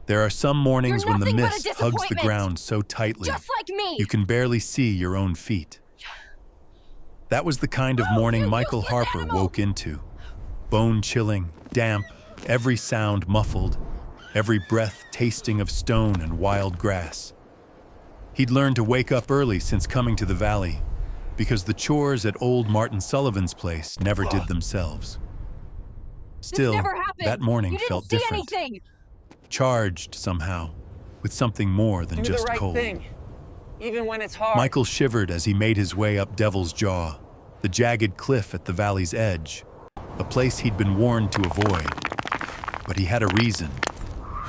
There are some You're mornings when the nothing but a mist hugs the disappointment. ground so tightly Just like me. you can barely see your own feet. That was the kind of Oh, morning you Michael useless Harper animal! woke into. Bone-chilling, damp, every sound muffled, every breath tasting of stone and wild grass. He'd learned to wake up early since coming to the valley, because the chores at old Martin Sullivan's place never did themselves. Still, This never happened. that morning You didn't felt see different, anything. charged somehow, with something more than Do just the right cold. thing, even when it's hard. Michael shivered as he made his way up Devil's Jaw, the jagged cliff at the valley's edge, a place he'd been warned to avoid. But he had a reason.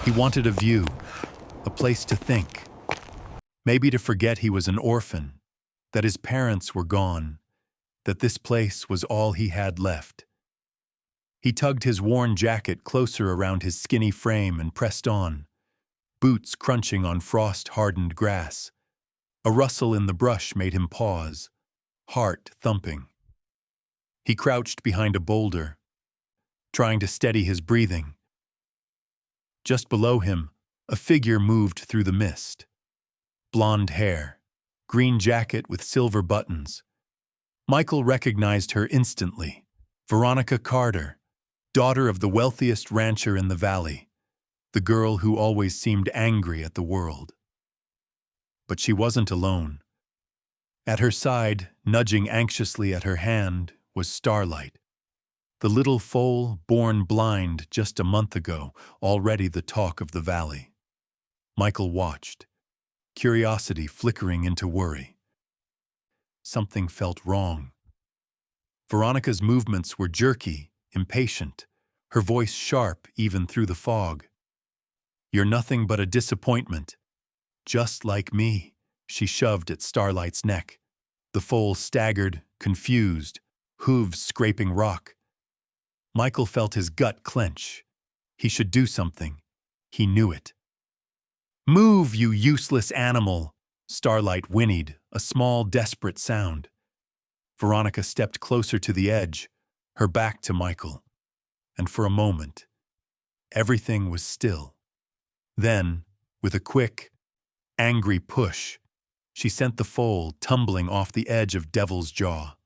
He wanted a view, a place to think. Maybe to forget he was an orphan, that his parents were gone, that this place was all he had left. He tugged his worn jacket closer around his skinny frame and pressed on, boots crunching on frost-hardened grass. A rustle in the brush made him pause, heart thumping. He crouched behind a boulder, trying to steady his breathing. Just below him, a figure moved through the mist. Blonde hair, green jacket with silver buttons. Michael recognized her instantly. Veronica Carter, daughter of the wealthiest rancher in the valley, the girl who always seemed angry at the world. But she wasn't alone. At her side, nudging anxiously at her hand, was Starlight, the little foal born blind just a month ago, already the talk of the valley. Michael watched, curiosity flickering into worry. Something felt wrong. Veronica's movements were jerky, impatient, her voice sharp even through the fog. "You're nothing but a disappointment. Just like me," she shoved at Starlight's neck. The foal staggered, confused, hooves scraping rock. Michael felt his gut clench. He should do something. He knew it. "Move, you useless animal!" Starlight whinnied, a small, desperate sound. Veronica stepped closer to the edge, her back to Michael. And for a moment, everything was still. Then, with a quick, angry push, she sent the foal tumbling off the edge of Devil's Jaw.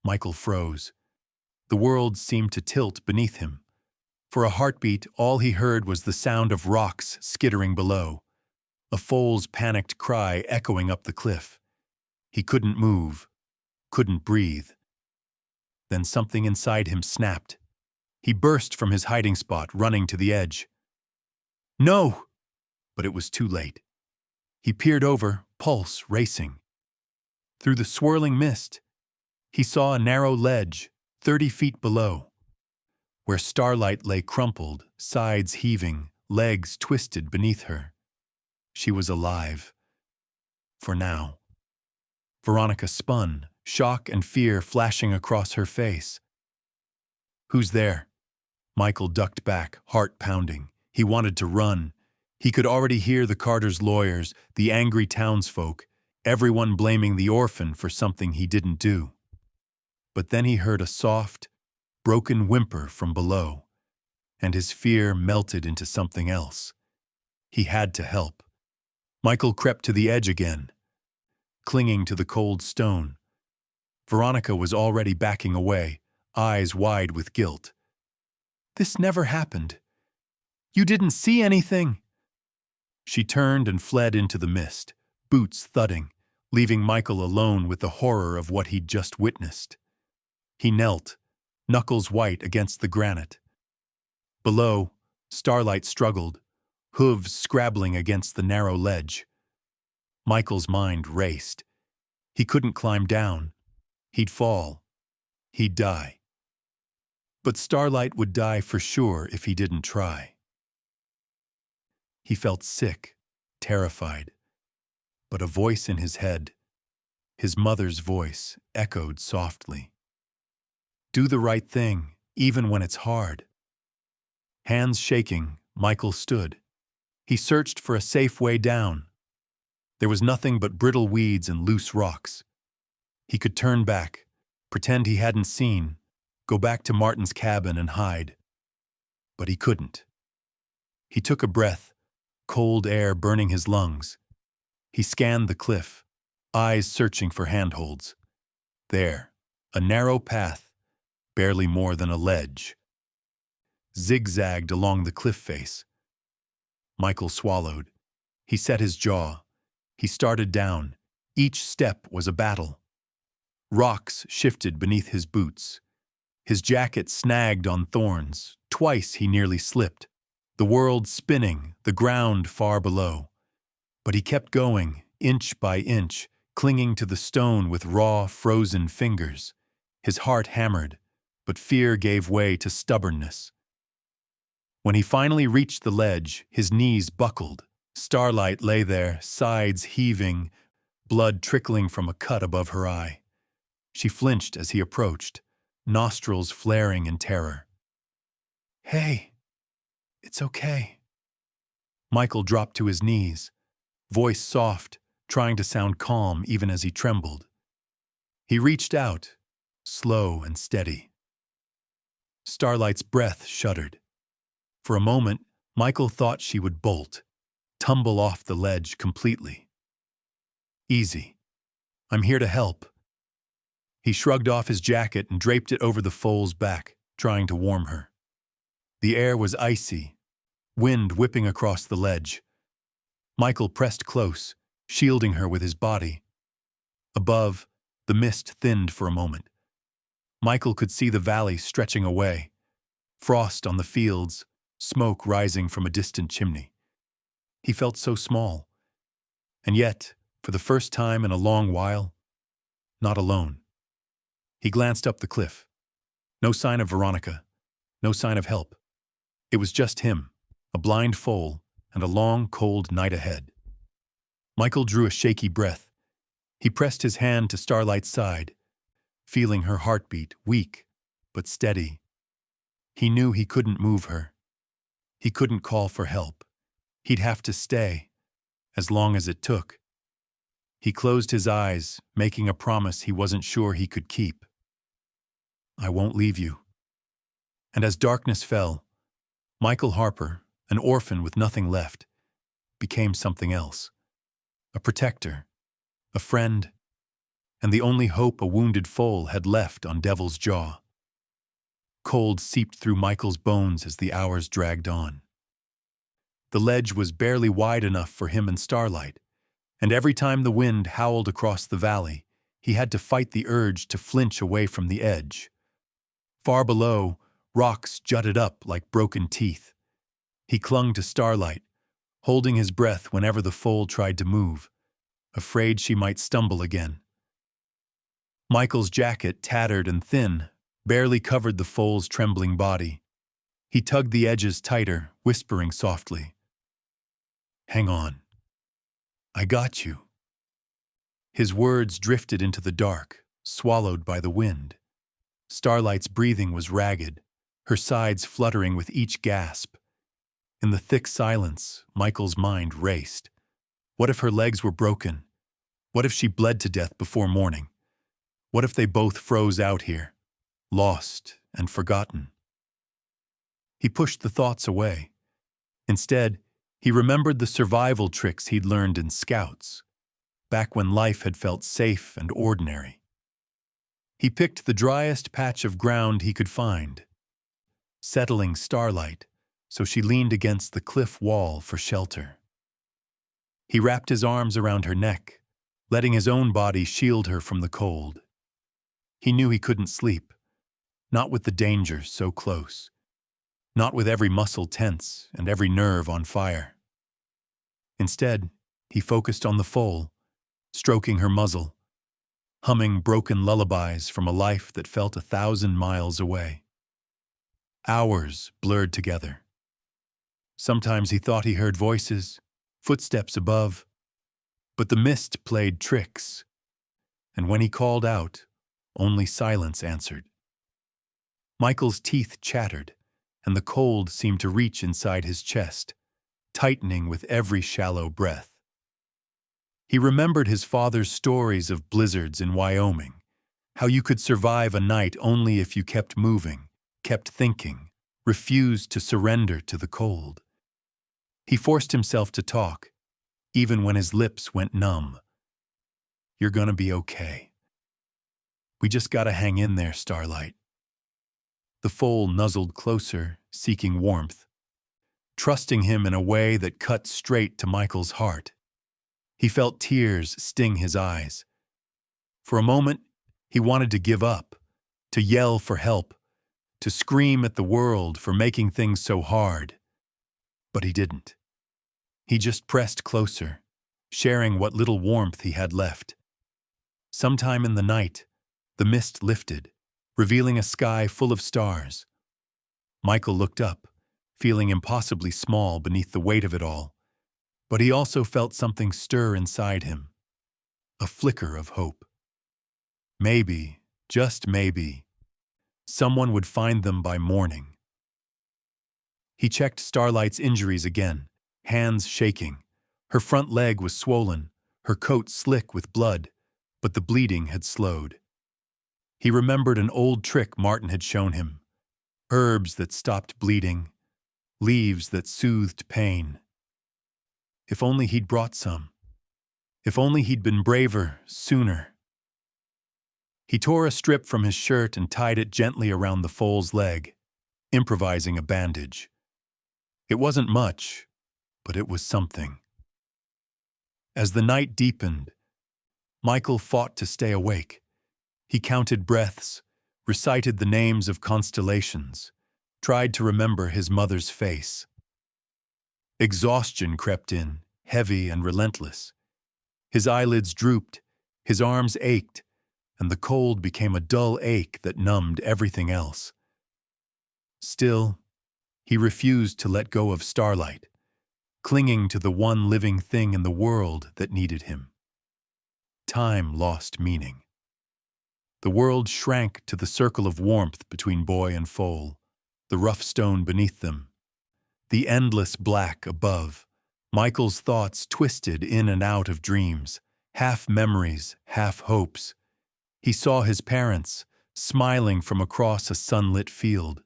Michael froze. The world seemed to tilt beneath him. For a heartbeat, all he heard was the sound of rocks skittering below, a foal's panicked cry echoing up the cliff. He couldn't move, couldn't breathe. Then something inside him snapped. He burst from his hiding spot, running to the edge. "No!" But it was too late. He peered over, pulse racing. Through the swirling mist, he saw a narrow ledge, 30 feet below, where Starlight lay crumpled, sides heaving, legs twisted beneath her. She was alive. For now. Veronica spun, shock and fear flashing across her face. "Who's there?" Michael ducked back, heart pounding. He wanted to run. He could already hear the Carter's lawyers, the angry townsfolk, everyone blaming the orphan for something he didn't do. But then he heard a soft, broken whimper from below, and his fear melted into something else. He had to help. Michael crept to the edge again, clinging to the cold stone. Veronica was already backing away, eyes wide with guilt. "This never happened. You didn't see anything." She turned and fled into the mist, boots thudding, leaving Michael alone with the horror of what he'd just witnessed. He knelt, knuckles white against the granite. Below, Starlight struggled, hooves scrabbling against the narrow ledge. Michael's mind raced. He couldn't climb down. He'd fall. He'd die. But Starlight would die for sure if he didn't try. He felt sick, terrified. But a voice in his head, his mother's voice, echoed softly. "Do the right thing, even when it's hard." Hands shaking, Michael stood. He searched for a safe way down. There was nothing but brittle weeds and loose rocks. He could turn back, pretend he hadn't seen, go back to Martin's cabin and hide. But he couldn't. He took a breath, cold air burning his lungs. He scanned the cliff, eyes searching for handholds. There, a narrow path, barely more than a ledge, zigzagged along the cliff face. Michael swallowed. He set his jaw. He started down. Each step was a battle. Rocks shifted beneath his boots. His jacket snagged on thorns. Twice he nearly slipped. The world spinning, the ground far below. But he kept going, inch by inch, clinging to the stone with raw, frozen fingers. His heart hammered, but fear gave way to stubbornness. When he finally reached the ledge, his knees buckled. Starlight lay there, sides heaving, blood trickling from a cut above her eye. She flinched as he approached, nostrils flaring in terror. "Hey, it's okay." Michael dropped to his knees, voice soft, trying to sound calm even as he trembled. He reached out, slow and steady. Starlight's breath shuddered. For a moment, Michael thought she would bolt, tumble off the ledge completely. "Easy. I'm here to help." He shrugged off his jacket and draped it over the foal's back, trying to warm her. The air was icy, wind whipping across the ledge. Michael pressed close, shielding her with his body. Above, the mist thinned for a moment. Michael could see the valley stretching away, frost on the fields, smoke rising from a distant chimney. He felt so small, and yet, for the first time in a long while, not alone. He glanced up the cliff. No sign of Veronica, no sign of help. It was just him, a blind foal, and a long, cold night ahead. Michael drew a shaky breath. He pressed his hand to Starlight's side, feeling her heartbeat, weak but steady. He knew he couldn't move her. He couldn't call for help. He'd have to stay, as long as it took. He closed his eyes, making a promise he wasn't sure he could keep. "I won't leave you." And as darkness fell, Michael Harper, an orphan with nothing left, became something else. A protector, a friend, and the only hope a wounded foal had left on Devil's Jaw. Cold seeped through Michael's bones as the hours dragged on. The ledge was barely wide enough for him and Starlight, and every time the wind howled across the valley, he had to fight the urge to flinch away from the edge. Far below, rocks jutted up like broken teeth. He clung to Starlight, holding his breath whenever the foal tried to move, afraid she might stumble again. Michael's jacket, tattered and thin, barely covered the foal's trembling body. He tugged the edges tighter, whispering softly, "Hang on. I got you." His words drifted into the dark, swallowed by the wind. Starlight's breathing was ragged, her sides fluttering with each gasp. In the thick silence, Michael's mind raced. What if her legs were broken? What if she bled to death before morning? What if they both froze out here, lost and forgotten? He pushed the thoughts away. Instead, he remembered the survival tricks he'd learned in Scouts, back when life had felt safe and ordinary. He picked the driest patch of ground he could find, settling Starlight so she leaned against the cliff wall for shelter. He wrapped his arms around her neck, letting his own body shield her from the cold. He knew he couldn't sleep, not with the danger so close, not with every muscle tense and every nerve on fire. Instead, he focused on the foal, stroking her muzzle, humming broken lullabies from a life that felt 1,000 miles away. Hours blurred together. Sometimes he thought he heard voices, footsteps above, but the mist played tricks, and when he called out, only silence answered. Michael's teeth chattered, and the cold seemed to reach inside his chest, tightening with every shallow breath. He remembered his father's stories of blizzards in Wyoming, how you could survive a night only if you kept moving, kept thinking, refused to surrender to the cold. He forced himself to talk, even when his lips went numb. "You're gonna be okay. We just gotta hang in there, Starlight." The foal nuzzled closer, seeking warmth, trusting him in a way that cut straight to Michael's heart. He felt tears sting his eyes. For a moment, he wanted to give up, to yell for help, to scream at the world for making things so hard. But he didn't. He just pressed closer, sharing what little warmth he had left. Sometime in the night, the mist lifted, revealing a sky full of stars. Michael looked up, feeling impossibly small beneath the weight of it all. But he also felt something stir inside him, a flicker of hope. Maybe, just maybe, someone would find them by morning. He checked Starlight's injuries again, hands shaking. Her front leg was swollen, her coat slick with blood, but the bleeding had slowed. He remembered an old trick Martin had shown him: herbs that stopped bleeding, leaves that soothed pain. If only he'd brought some. If only he'd been braver sooner. He tore a strip from his shirt and tied it gently around the foal's leg, improvising a bandage. It wasn't much, but it was something. As the night deepened, Michael fought to stay awake. He counted breaths, recited the names of constellations, tried to remember his mother's face. Exhaustion crept in, heavy and relentless. His eyelids drooped, his arms ached, and the cold became a dull ache that numbed everything else. Still, he refused to let go of Starlight, clinging to the one living thing in the world that needed him. Time lost meaning. The world shrank to the circle of warmth between boy and foal, the rough stone beneath them, the endless black above. Michael's thoughts twisted in and out of dreams, half memories, half hopes. He saw his parents, smiling from across a sunlit field.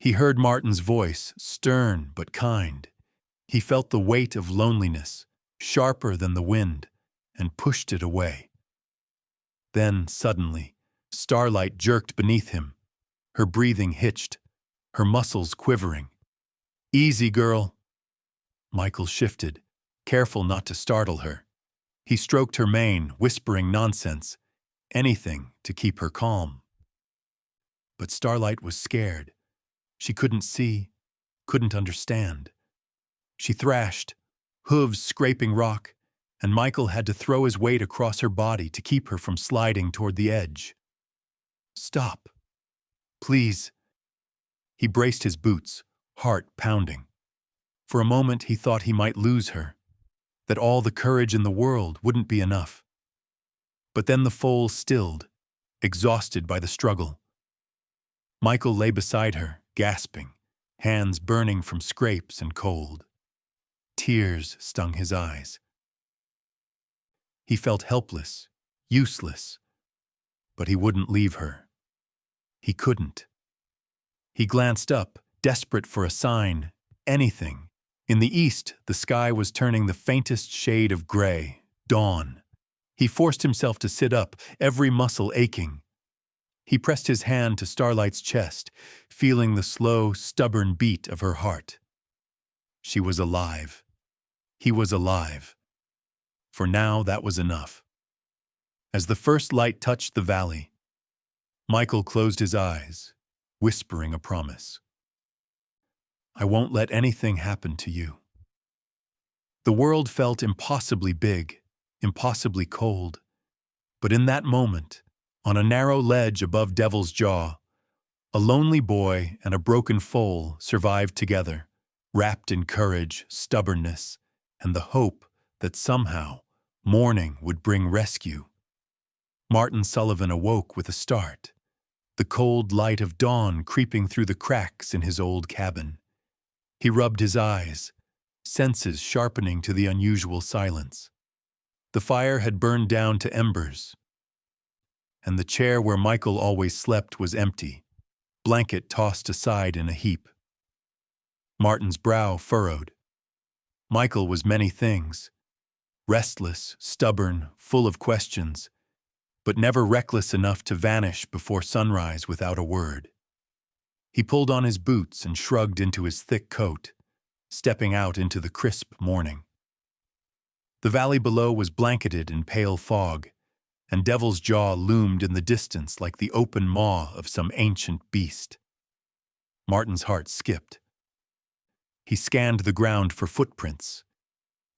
He heard Martin's voice, stern but kind. He felt the weight of loneliness, sharper than the wind, and pushed it away. Then, suddenly, Starlight jerked beneath him, her breathing hitched, her muscles quivering. "Easy, girl." Michael shifted, careful not to startle her. He stroked her mane, whispering nonsense, anything to keep her calm. But Starlight was scared. She couldn't see, couldn't understand. She thrashed, hooves scraping rock, and Michael had to throw his weight across her body to keep her from sliding toward the edge. "Stop. Please." He braced his boots, heart pounding. For a moment he thought he might lose her, that all the courage in the world wouldn't be enough. But then the foal stilled, exhausted by the struggle. Michael lay beside her, gasping, hands burning from scrapes and cold. Tears stung his eyes. He felt helpless, useless, but he wouldn't leave her. He couldn't. He glanced up, desperate for a sign, anything. In the east, the sky was turning the faintest shade of gray, dawn. He forced himself to sit up, every muscle aching. He pressed his hand to Starlight's chest, feeling the slow, stubborn beat of her heart. She was alive. He was alive. For now, that was enough. As the first light touched the valley, Michael closed his eyes, whispering a promise. "I won't let anything happen to you." The world felt impossibly big, impossibly cold. But in that moment, on a narrow ledge above Devil's Jaw, a lonely boy and a broken foal survived together, wrapped in courage, stubbornness, and the hope that somehow morning would bring rescue. Martin Sullivan awoke with a start, the cold light of dawn creeping through the cracks in his old cabin. He rubbed his eyes, senses sharpening to the unusual silence. The fire had burned down to embers, and the chair where Michael always slept was empty, blanket tossed aside in a heap. Martin's brow furrowed. Michael was many things. Restless, stubborn, full of questions, but never reckless enough to vanish before sunrise without a word. He pulled on his boots and shrugged into his thick coat, stepping out into the crisp morning. The valley below was blanketed in pale fog, and Devil's Jaw loomed in the distance like the open maw of some ancient beast. Martin's heart skipped. He scanned the ground for footprints.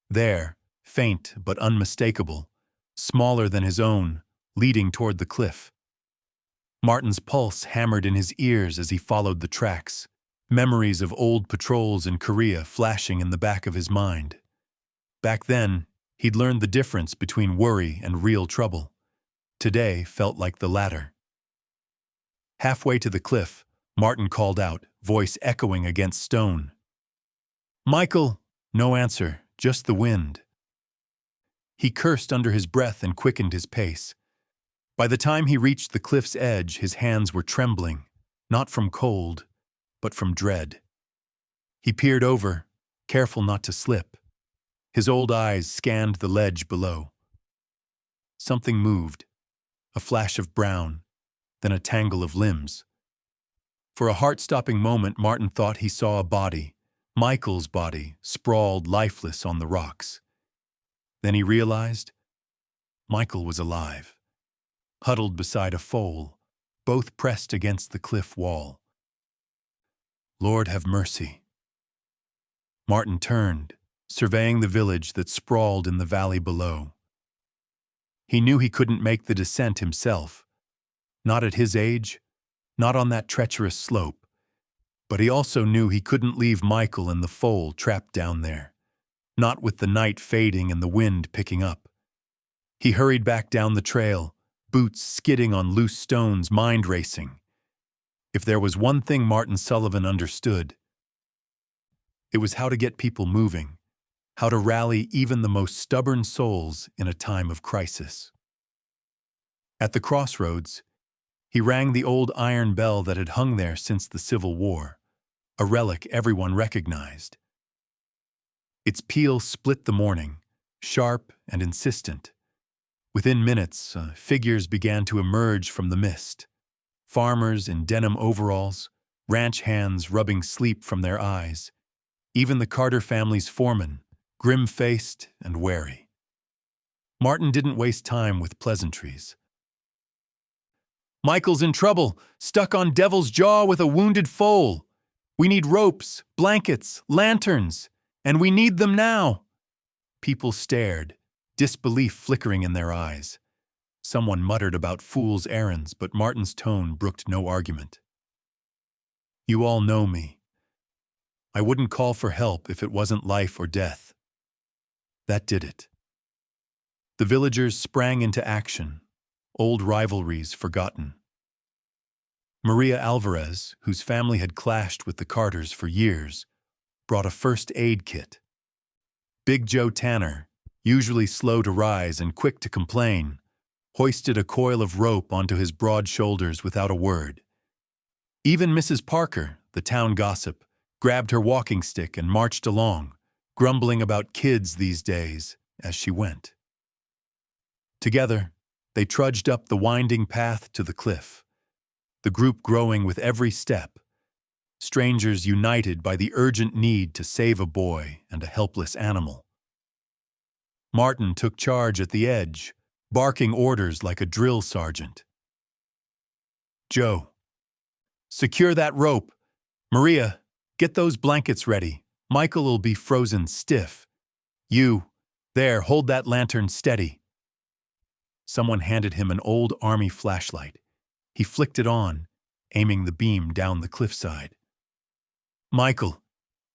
There, faint but unmistakable, smaller than his own, leading toward the cliff. Martin's pulse hammered in his ears as he followed the tracks, memories of old patrols in Korea flashing in the back of his mind. Back then, he'd learned the difference between worry and real trouble. Today felt like the latter. Halfway to the cliff, Martin called out, voice echoing against stone. "Michael!" No answer, just the wind. He cursed under his breath and quickened his pace. By the time he reached the cliff's edge, his hands were trembling, not from cold, but from dread. He peered over, careful not to slip. His old eyes scanned the ledge below. Something moved, a flash of brown, then a tangle of limbs. For a heart-stopping moment, Martin thought he saw a body, Michael's body, sprawled lifeless on the rocks. Then he realized Michael was alive, huddled beside a foal, both pressed against the cliff wall. Lord have mercy. Martin turned, surveying the village that sprawled in the valley below. He knew he couldn't make the descent himself, not at his age, not on that treacherous slope, but he also knew he couldn't leave Michael and the foal trapped down there, not with the night fading and the wind picking up. He hurried back down the trail, boots skidding on loose stones, mind racing. If there was one thing Martin Sullivan understood, it was how to get people moving, how to rally even the most stubborn souls in a time of crisis. At the crossroads, he rang the old iron bell that had hung there since the Civil War, a relic everyone recognized. Its peal split the morning, sharp and insistent. Within minutes, figures began to emerge from the mist. Farmers in denim overalls, ranch hands rubbing sleep from their eyes, even the Carter family's foreman, grim-faced and wary. Martin didn't waste time with pleasantries. "Michael's in trouble, stuck on Devil's Jaw with a wounded foal. We need ropes, blankets, lanterns, and we need them now." People stared, disbelief flickering in their eyes. Someone muttered about fool's errands, but Martin's tone brooked no argument. "You all know me. I wouldn't call for help if it wasn't life or death." That did it. The villagers sprang into action, old rivalries forgotten. Maria Alvarez, whose family had clashed with the Carters for years, brought a first aid kit. Big Joe Tanner, usually slow to rise and quick to complain, hoisted a coil of rope onto his broad shoulders without a word. Even Mrs. Parker, the town gossip, grabbed her walking stick and marched along, grumbling about kids these days as she went. Together, they trudged up the winding path to the cliff, the group growing with every step, strangers united by the urgent need to save a boy and a helpless animal. Martin took charge at the edge, barking orders like a drill sergeant. "Joe, secure that rope. Maria, get those blankets ready. Michael'll be frozen stiff. You, there, hold that lantern steady." Someone handed him an old army flashlight. He flicked it on, aiming the beam down the cliffside. "Michael,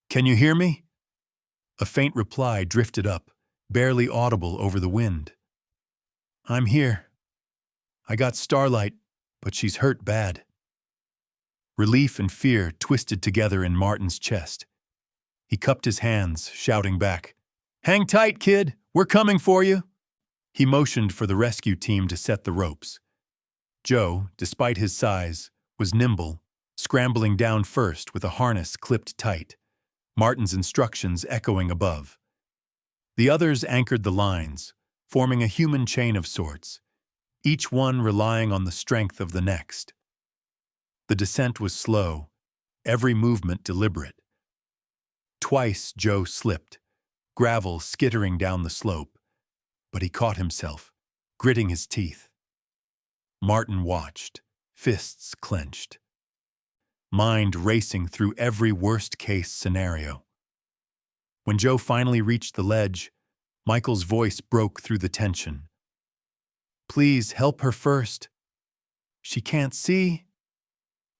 can you hear me?" A faint reply drifted up, barely audible over the wind. "I'm here. I got Starlight, but she's hurt bad." Relief and fear twisted together in Martin's chest. He cupped his hands, shouting back, "Hang tight, kid! We're coming for you!" He motioned for the rescue team to set the ropes. Joe, despite his size, was nimble, scrambling down first with a harness clipped tight, Martin's instructions echoing above. The others anchored the lines, forming a human chain of sorts, each one relying on the strength of the next. The descent was slow, every movement deliberate. Twice Joe slipped, gravel skittering down the slope, but he caught himself, gritting his teeth. Martin watched, fists clenched, mind racing through every worst-case scenario. When Joe finally reached the ledge, Michael's voice broke through the tension. "Please help her first. She can't see."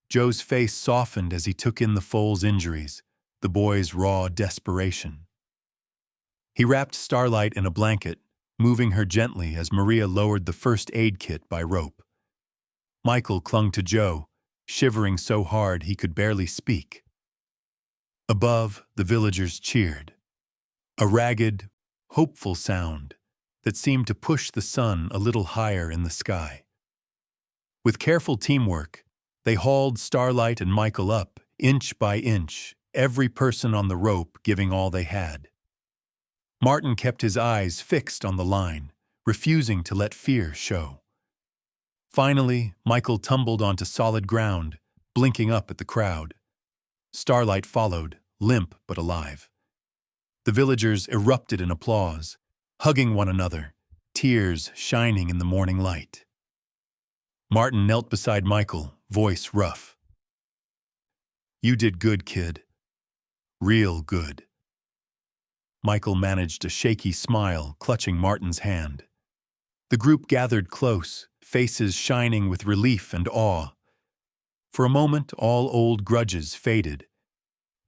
Joe's face softened as he took in the foal's injuries, the boy's raw desperation. He wrapped Starlight in a blanket, moving her gently as Maria lowered the first aid kit by rope. Michael clung to Joe, shivering so hard he could barely speak. Above, the villagers cheered. A ragged, hopeful sound that seemed to push the sun a little higher in the sky. With careful teamwork, they hauled Starlight and Michael up, inch by inch, every person on the rope giving all they had. Martin kept his eyes fixed on the line, refusing to let fear show. Finally, Michael tumbled onto solid ground, blinking up at the crowd. Starlight followed, limp but alive. The villagers erupted in applause, hugging one another, tears shining in the morning light. Martin knelt beside Michael, voice rough. "You did good, kid. Real good." Michael managed a shaky smile, clutching Martin's hand. The group gathered close, faces shining with relief and awe. For a moment, all old grudges faded.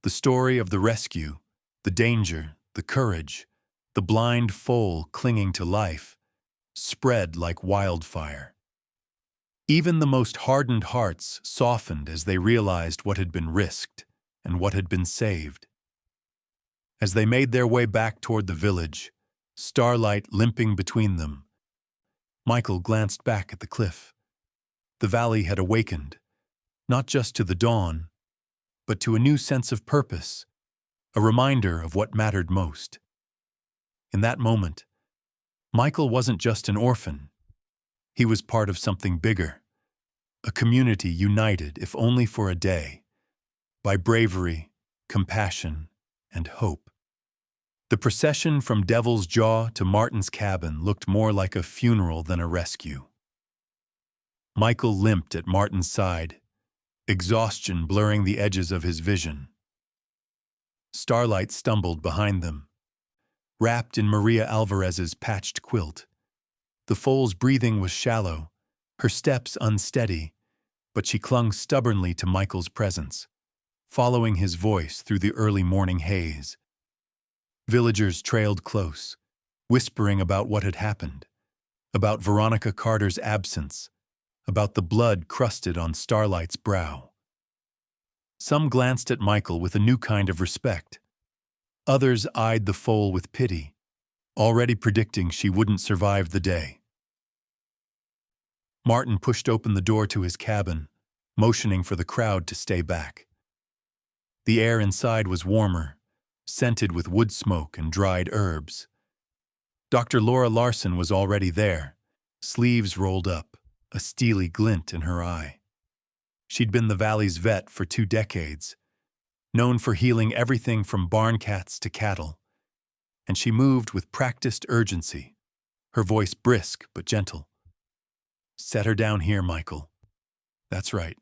The story of the rescue, the danger, the courage, the blind foal clinging to life, spread like wildfire. Even the most hardened hearts softened as they realized what had been risked and what had been saved. As they made their way back toward the village, Starlight limping between them, Michael glanced back at the cliff. The valley had awakened, not just to the dawn, but to a new sense of purpose, a reminder of what mattered most. In that moment, Michael wasn't just an orphan. He was part of something bigger, a community united, if only for a day, by bravery, compassion, and hope. The procession from Devil's Jaw to Martin's cabin looked more like a funeral than a rescue. Michael limped at Martin's side, exhaustion blurring the edges of his vision. Starlight stumbled behind them, wrapped in Maria Alvarez's patched quilt. The foal's breathing was shallow, her steps unsteady, but she clung stubbornly to Michael's presence, following his voice through the early morning haze. Villagers trailed close, whispering about what had happened, about Veronica Carter's absence, about the blood crusted on Starlight's brow. Some glanced at Michael with a new kind of respect. Others eyed the foal with pity, already predicting she wouldn't survive the day. Martin pushed open the door to his cabin, motioning for the crowd to stay back. The air inside was warmer, scented with wood smoke and dried herbs. Dr. Laura Larson was already there, sleeves rolled up, a steely glint in her eye. She'd been the valley's vet for 2 decades, known for healing everything from barn cats to cattle, and she moved with practiced urgency, her voice brisk but gentle. "Set her down here, Michael." "That's right."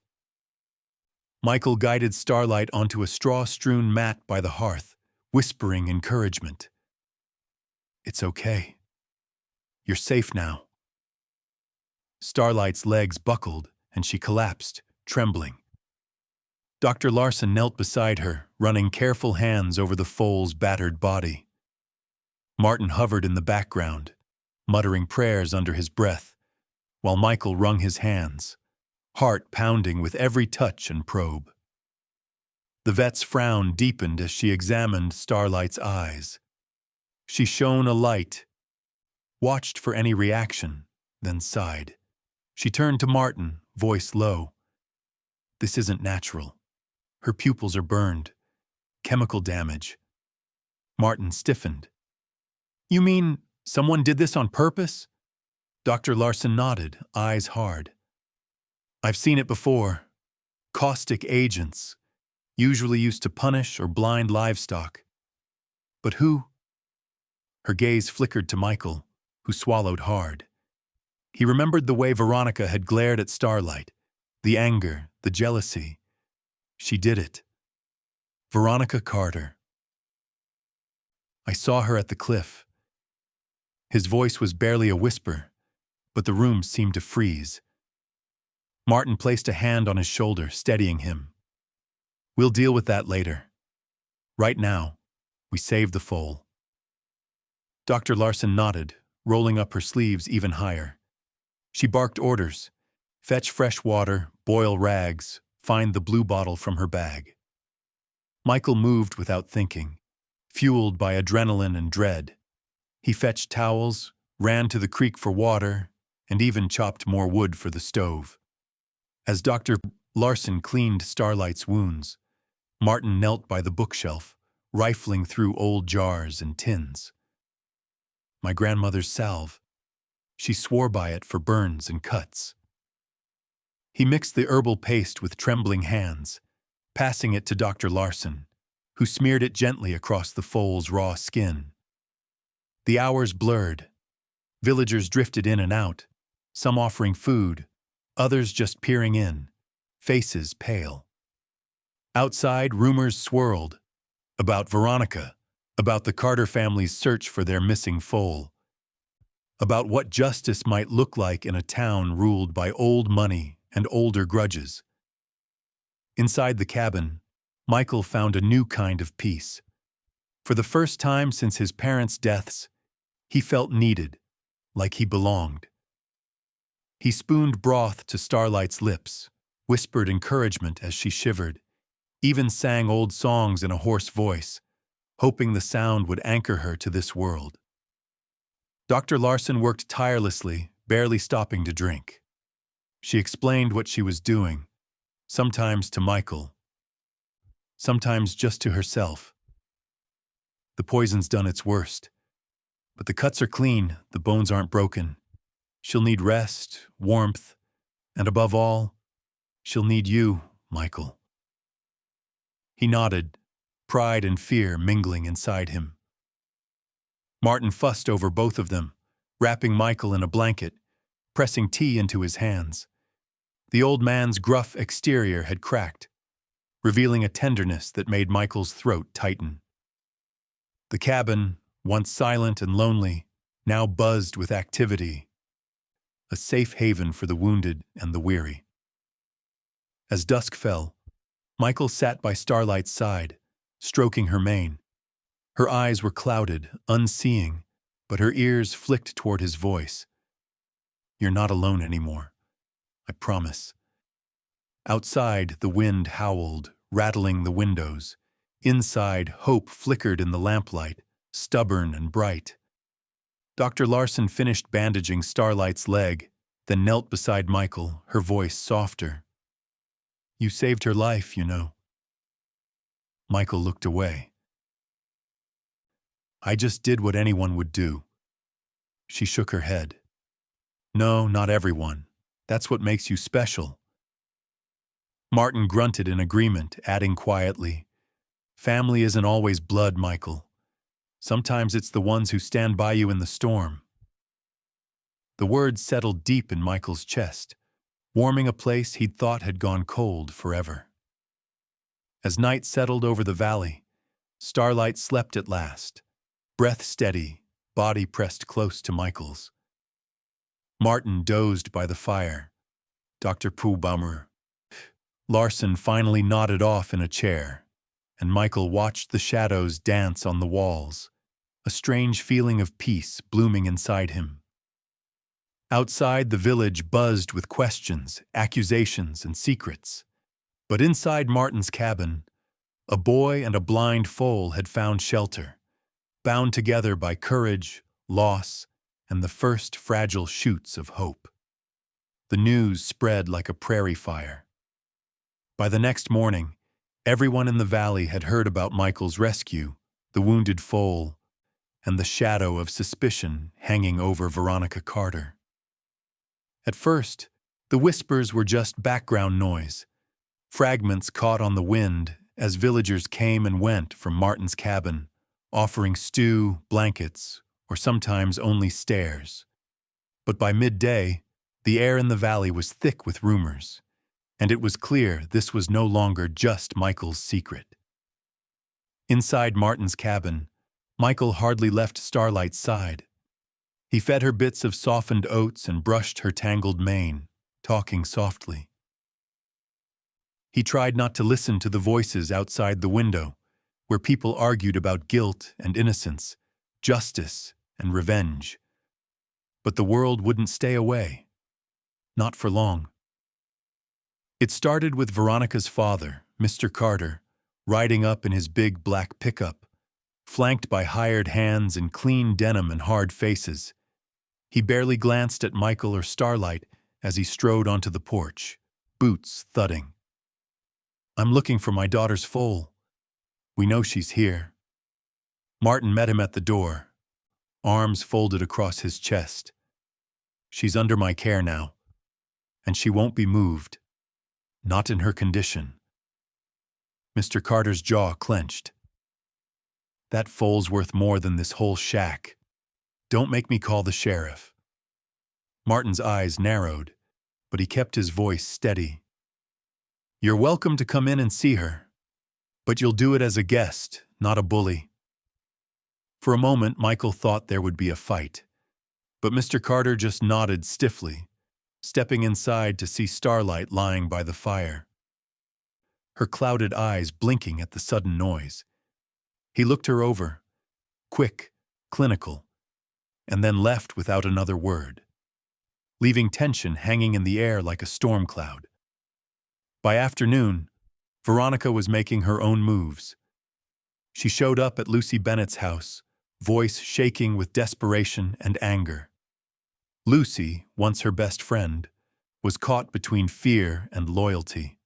Michael guided Starlight onto a straw-strewn mat by the hearth, whispering encouragement. "It's okay. You're safe now." Starlight's legs buckled, and she collapsed, trembling. Dr. Larson knelt beside her, running careful hands over the foal's battered body. Martin hovered in the background, muttering prayers under his breath, while Michael wrung his hands, heart pounding with every touch and probe. The vet's frown deepened as she examined Starlight's eyes. She shone a light, watched for any reaction, then sighed. She turned to Martin, voice low. "This isn't natural. Her pupils are burned. Chemical damage." Martin stiffened. You mean someone did this on purpose? Dr. Larson nodded, eyes hard. I've seen it before. Caustic agents, usually used to punish or blind livestock. But who? Her gaze flickered to Michael, who swallowed hard. He remembered the way Veronica had glared at Starlight, the anger, the jealousy. She did it. Veronica Carter. I saw her at the cliff. His voice was barely a whisper, but the room seemed to freeze. Martin placed a hand on his shoulder, steadying him. We'll deal with that later. Right now, we save the foal. Dr. Larson nodded, rolling up her sleeves even higher. She barked orders. Fetch fresh water, boil rags, find the blue bottle from her bag. Michael moved without thinking, fueled by adrenaline and dread. He fetched towels, ran to the creek for water, and even chopped more wood for the stove. As Dr. Larson cleaned Starlight's wounds, Martin knelt by the bookshelf, rifling through old jars and tins. My grandmother's salve. She swore by it for burns and cuts. He mixed the herbal paste with trembling hands, passing it to Dr. Larson, who smeared it gently across the foal's raw skin. The hours blurred. Villagers drifted in and out, some offering food, others just peering in, faces pale. Outside, rumors swirled about Veronica, about the Carter family's search for their missing foal, about what justice might look like in a town ruled by old money and older grudges. Inside the cabin, Michael found a new kind of peace. For the first time since his parents' deaths, he felt needed, like he belonged. He spooned broth to Starlight's lips, whispered encouragement as she shivered, even sang old songs in a hoarse voice, hoping the sound would anchor her to this world. Dr. Larson worked tirelessly, barely stopping to drink. She explained what she was doing, sometimes to Michael, sometimes just to herself. The poison's done its worst, but the cuts are clean, the bones aren't broken. She'll need rest, warmth, and above all, she'll need you, Michael. He nodded, pride and fear mingling inside him. Martin fussed over both of them, wrapping Michael in a blanket, pressing tea into his hands. The old man's gruff exterior had cracked, revealing a tenderness that made Michael's throat tighten. The cabin, once silent and lonely, now buzzed with activity, a safe haven for the wounded and the weary. As dusk fell, Michael sat by Starlight's side, stroking her mane. Her eyes were clouded, unseeing, but her ears flicked toward his voice. You're not alone anymore, I promise. Outside, the wind howled, rattling the windows. Inside, hope flickered in the lamplight, stubborn and bright. Dr. Larson finished bandaging Starlight's leg, then knelt beside Michael, her voice softer. You saved her life, you know. Michael looked away. I just did what anyone would do. She shook her head. No, not everyone. That's what makes you special. Martin grunted in agreement, adding quietly, family isn't always blood, Michael. Sometimes it's the ones who stand by you in the storm. The words settled deep in Michael's chest, warming a place he'd thought had gone cold forever. As night settled over the valley, Starlight slept at last, breath steady, body pressed close to Michael's. Martin dozed by the fire. Dr. Poobaumer. Larson finally nodded off in a chair, and Michael watched the shadows dance on the walls, a strange feeling of peace blooming inside him. Outside, the village buzzed with questions, accusations, and secrets. But inside Martin's cabin, a boy and a blind foal had found shelter, bound together by courage, loss, and the first fragile shoots of hope. The news spread like a prairie fire. By the next morning, everyone in the valley had heard about Michael's rescue, the wounded foal, and the shadow of suspicion hanging over Veronica Carter. At first, the whispers were just background noise, fragments caught on the wind as villagers came and went from Martin's cabin, offering stew, blankets, or sometimes only stares. But by midday, the air in the valley was thick with rumors, and it was clear this was no longer just Michael's secret. Inside Martin's cabin, Michael hardly left Starlight's side. He fed her bits of softened oats and brushed her tangled mane, talking softly. He tried not to listen to the voices outside the window, where people argued about guilt and innocence, justice and revenge. But the world wouldn't stay away. Not for long. It started with Veronica's father, Mr. Carter, riding up in his big black pickup, flanked by hired hands in clean denim and hard faces. He barely glanced at Michael or Starlight as he strode onto the porch, boots thudding. "I'm looking for my daughter's foal. We know she's here." Martin met him at the door, arms folded across his chest. "She's under my care now, and she won't be moved. Not in her condition." Mr. Carter's jaw clenched. "That foal's worth more than this whole shack. Don't make me call the sheriff." Martin's eyes narrowed, but he kept his voice steady. "You're welcome to come in and see her, but you'll do it as a guest, not a bully." For a moment, Michael thought there would be a fight, but Mr. Carter just nodded stiffly, stepping inside to see Starlight lying by the fire, her clouded eyes blinking at the sudden noise. He looked her over, quick, clinical, and then left without another word, leaving tension hanging in the air like a storm cloud. By afternoon, Veronica was making her own moves. She showed up at Lucy Bennett's house, voice shaking with desperation and anger. Lucy, once her best friend, was caught between fear and loyalty.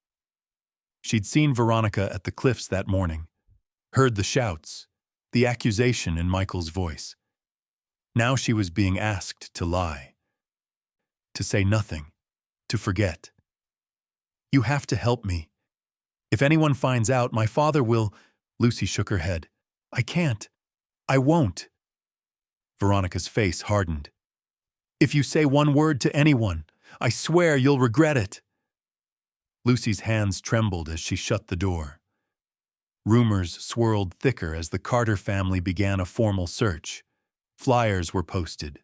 She'd seen Veronica at the cliffs that morning, heard the shouts, the accusation in Michael's voice. Now she was being asked to lie, to say nothing, to forget. "You have to help me. If anyone finds out, my father will—" Lucy shook her head. "I can't. I won't." Veronica's face hardened. "If you say one word to anyone, I swear you'll regret it." Lucy's hands trembled as she shut the door. Rumors swirled thicker as the Carter family began a formal search. Flyers were posted.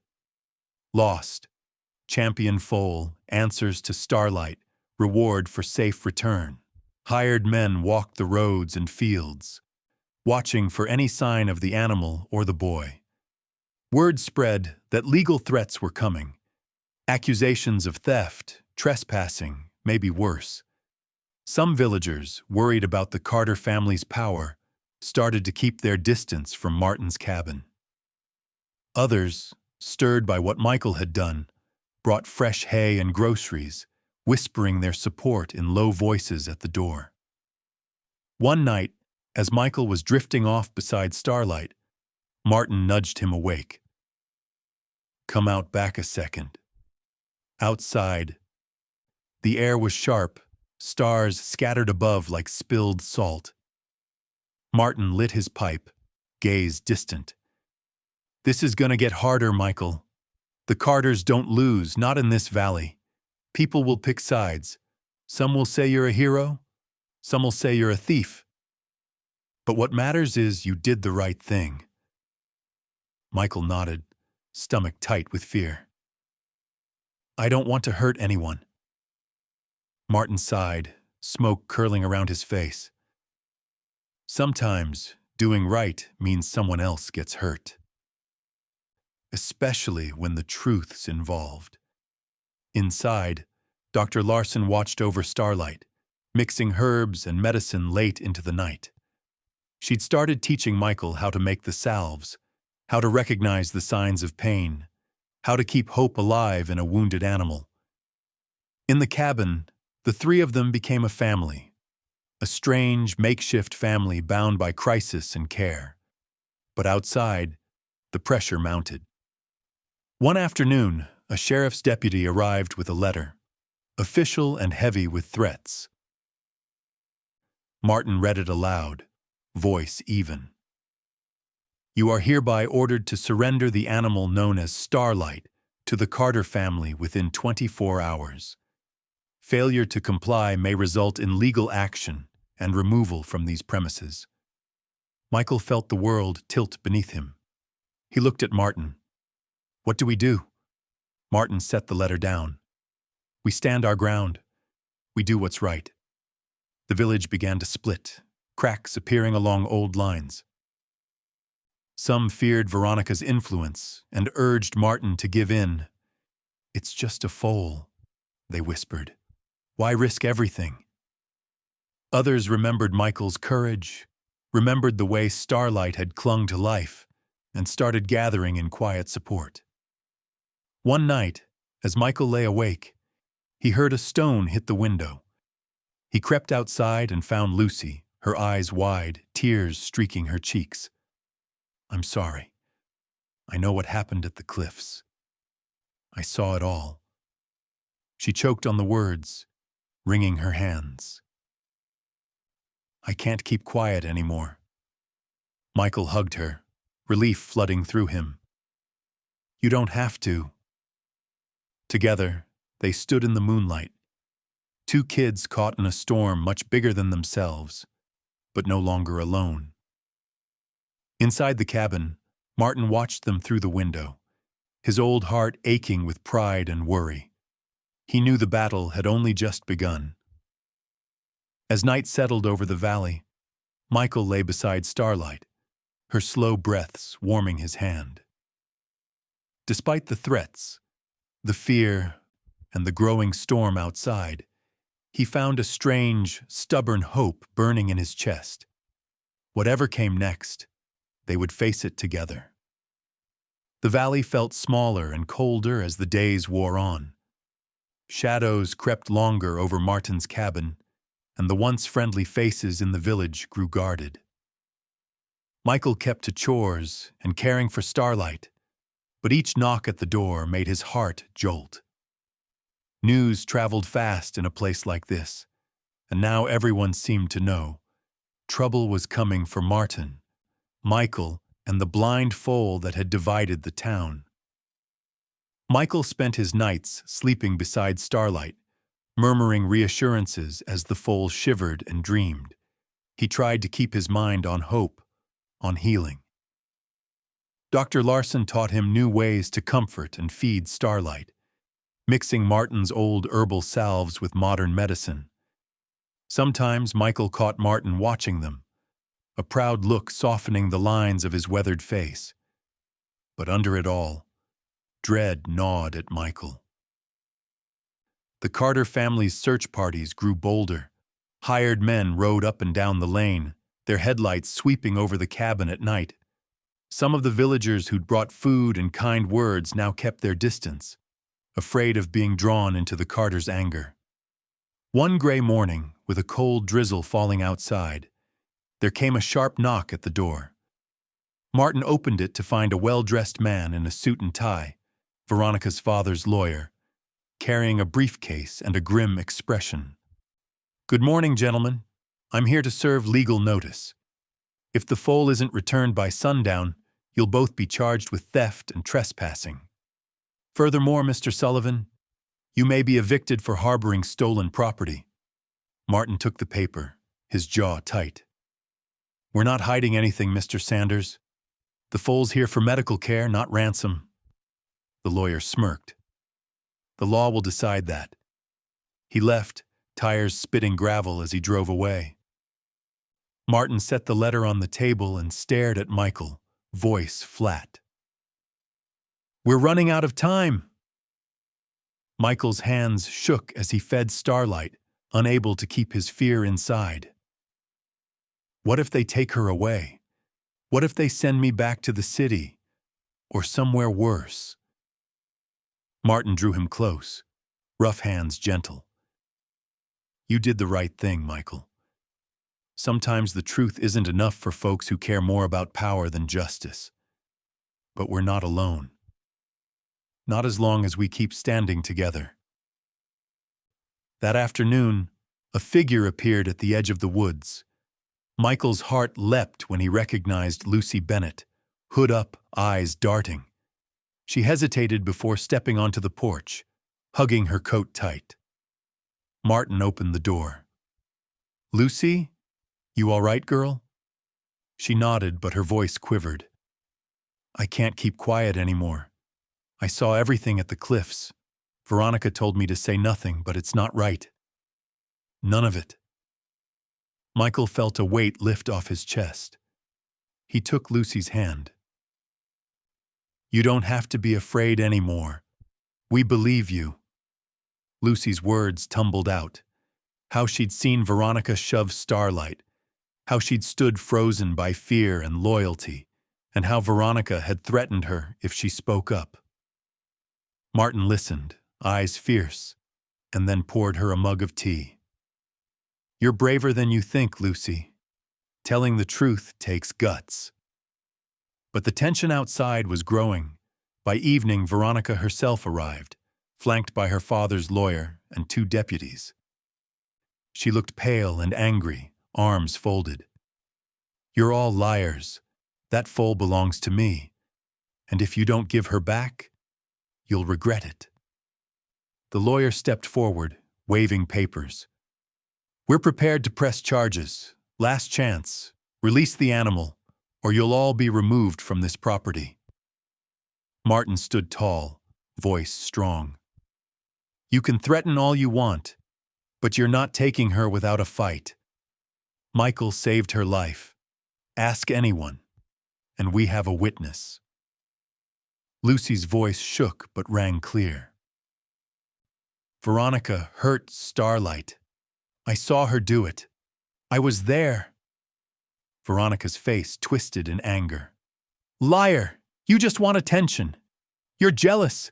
Lost. Champion foal, answers to Starlight, reward for safe return. Hired men walked the roads and fields, watching for any sign of the animal or the boy. Word spread that legal threats were coming. Accusations of theft, trespassing, maybe worse. Some villagers, worried about the Carter family's power, started to keep their distance from Martin's cabin. Others, stirred by what Michael had done, brought fresh hay and groceries, whispering their support in low voices at the door. One night, as Michael was drifting off beside Starlight, Martin nudged him awake. "Come out back a second." Outside, the air was sharp, stars scattered above like spilled salt. Martin lit his pipe, gaze distant. "This is gonna get harder, Michael. The Carters don't lose, not in this valley. People will pick sides. Some will say you're a hero, some will say you're a thief. But what matters is you did the right thing." Michael nodded, stomach tight with fear. "I don't want to hurt anyone." Martin sighed, smoke curling around his face. "Sometimes doing right means someone else gets hurt. Especially when the truth's involved." Inside, Dr. Larson watched over Starlight, mixing herbs and medicine late into the night. She'd started teaching Michael how to make the salves, how to recognize the signs of pain, how to keep hope alive in a wounded animal. In the cabin, the three of them became a family, a strange, makeshift family bound by crisis and care. But outside, The pressure mounted. One afternoon, a sheriff's deputy arrived with a letter, official and heavy with threats. Martin read it aloud, voice even. You are hereby ordered to surrender the animal known as Starlight to the Carter family within 24 hours. Failure to comply may result in legal action and removal from these premises. Michael felt the world tilt beneath him. He looked at Martin. What do we do? Martin set the letter down. We stand our ground. We do what's right. The village began to split, cracks appearing along old lines. Some feared Veronica's influence and urged Martin to give in. It's just a foal, they whispered. Why risk everything? Others remembered Michael's courage, remembered the way Starlight had clung to life, and started gathering in quiet support. One night, as Michael lay awake, he heard a stone hit the window. He crept outside and found Lucy, her eyes wide, tears streaking her cheeks. I'm sorry. I know what happened at the cliffs. I saw it all. She choked on the words, wringing her hands. I can't keep quiet anymore. Michael hugged her, relief flooding through him. You don't have to. Together, they stood in the moonlight. Two kids caught in a storm much bigger than themselves, but no longer alone. Inside the cabin, Martin watched them through the window, his old heart aching with pride and worry. He knew the battle had only just begun. As night settled over the valley, Michael lay beside Starlight, her slow breaths warming his hand. Despite the threats, the fear, and the growing storm outside, he found a strange, stubborn hope burning in his chest. Whatever came next, they would face it together. The valley felt smaller and colder as the days wore on. Shadows crept longer over Martin's cabin, and the once friendly faces in the village grew guarded. Michael kept to chores and caring for Starlight, but each knock at the door made his heart jolt. News traveled fast in a place like this, and now everyone seemed to know. Trouble was coming for Martin, Michael, and the blind foal that had divided the town. Michael spent his nights sleeping beside Starlight, murmuring reassurances as the foal shivered and dreamed. He tried to keep his mind on hope, on healing. Dr. Larson taught him new ways to comfort and feed Starlight, mixing Martin's old herbal salves with modern medicine. Sometimes Michael caught Martin watching them, a proud look softening the lines of his weathered face. But under it all, dread gnawed at Michael. The Carter family's search parties grew bolder. Hired men rode up and down the lane, their headlights sweeping over the cabin at night. Some of the villagers who'd brought food and kind words now kept their distance, afraid of being drawn into the Carters' anger. One gray morning, with a cold drizzle falling outside, there came a sharp knock at the door. Martin opened it to find a well-dressed man in a suit and tie, Veronica's father's lawyer, carrying a briefcase and a grim expression. Good morning, gentlemen. I'm here to serve legal notice. If the foal isn't returned by sundown, you'll both be charged with theft and trespassing. Furthermore, Mr. Sullivan, you may be evicted for harboring stolen property. Martin took the paper, his jaw tight. We're not hiding anything, Mr. Sanders. The foal's here for medical care, not ransom. The lawyer smirked. The law will decide that. He left, tires spitting gravel as he drove away. Martin set the letter on the table and stared at Michael, voice flat. We're running out of time. Michael's hands shook as he fed Starlight, unable to keep his fear inside. What if they take her away? What if they send me back to the city? Or somewhere worse? Martin drew him close, rough hands gentle. You did the right thing, Michael. Sometimes the truth isn't enough for folks who care more about power than justice. But we're not alone. Not as long as we keep standing together. That afternoon, a figure appeared at the edge of the woods. Michael's heart leapt when he recognized Lucy Bennett, hood up, eyes darting. She hesitated before stepping onto the porch, hugging her coat tight. Martin opened the door. "Lucy, you all right, girl?" She nodded, but her voice quivered. "I can't keep quiet anymore. I saw everything at the cliffs. Veronica told me to say nothing, but it's not right. None of it." Michael felt a weight lift off his chest. He took Lucy's hand. "You don't have to be afraid anymore. We believe you." Lucy's words tumbled out. How she'd seen Veronica shove Starlight, how she'd stood frozen by fear and loyalty, and how Veronica had threatened her if she spoke up. Martin listened, eyes fierce, and then poured her a mug of tea. "You're braver than you think, Lucy. Telling the truth takes guts." But the tension outside was growing. By evening, Veronica herself arrived, flanked by her father's lawyer and 2 deputies. She looked pale and angry, arms folded. "You're all liars. That foal belongs to me. And if you don't give her back, you'll regret it." The lawyer stepped forward, waving papers. "We're prepared to press charges. Last chance. Release the animal, or you'll all be removed from this property." Martin stood tall, voice strong. "You can threaten all you want, but you're not taking her without a fight. Michael saved her life. Ask anyone, and we have a witness." Lucy's voice shook but rang clear. "Veronica hurt Starlight. I saw her do it. I was there." Veronica's face twisted in anger. "Liar! You just want attention. You're jealous."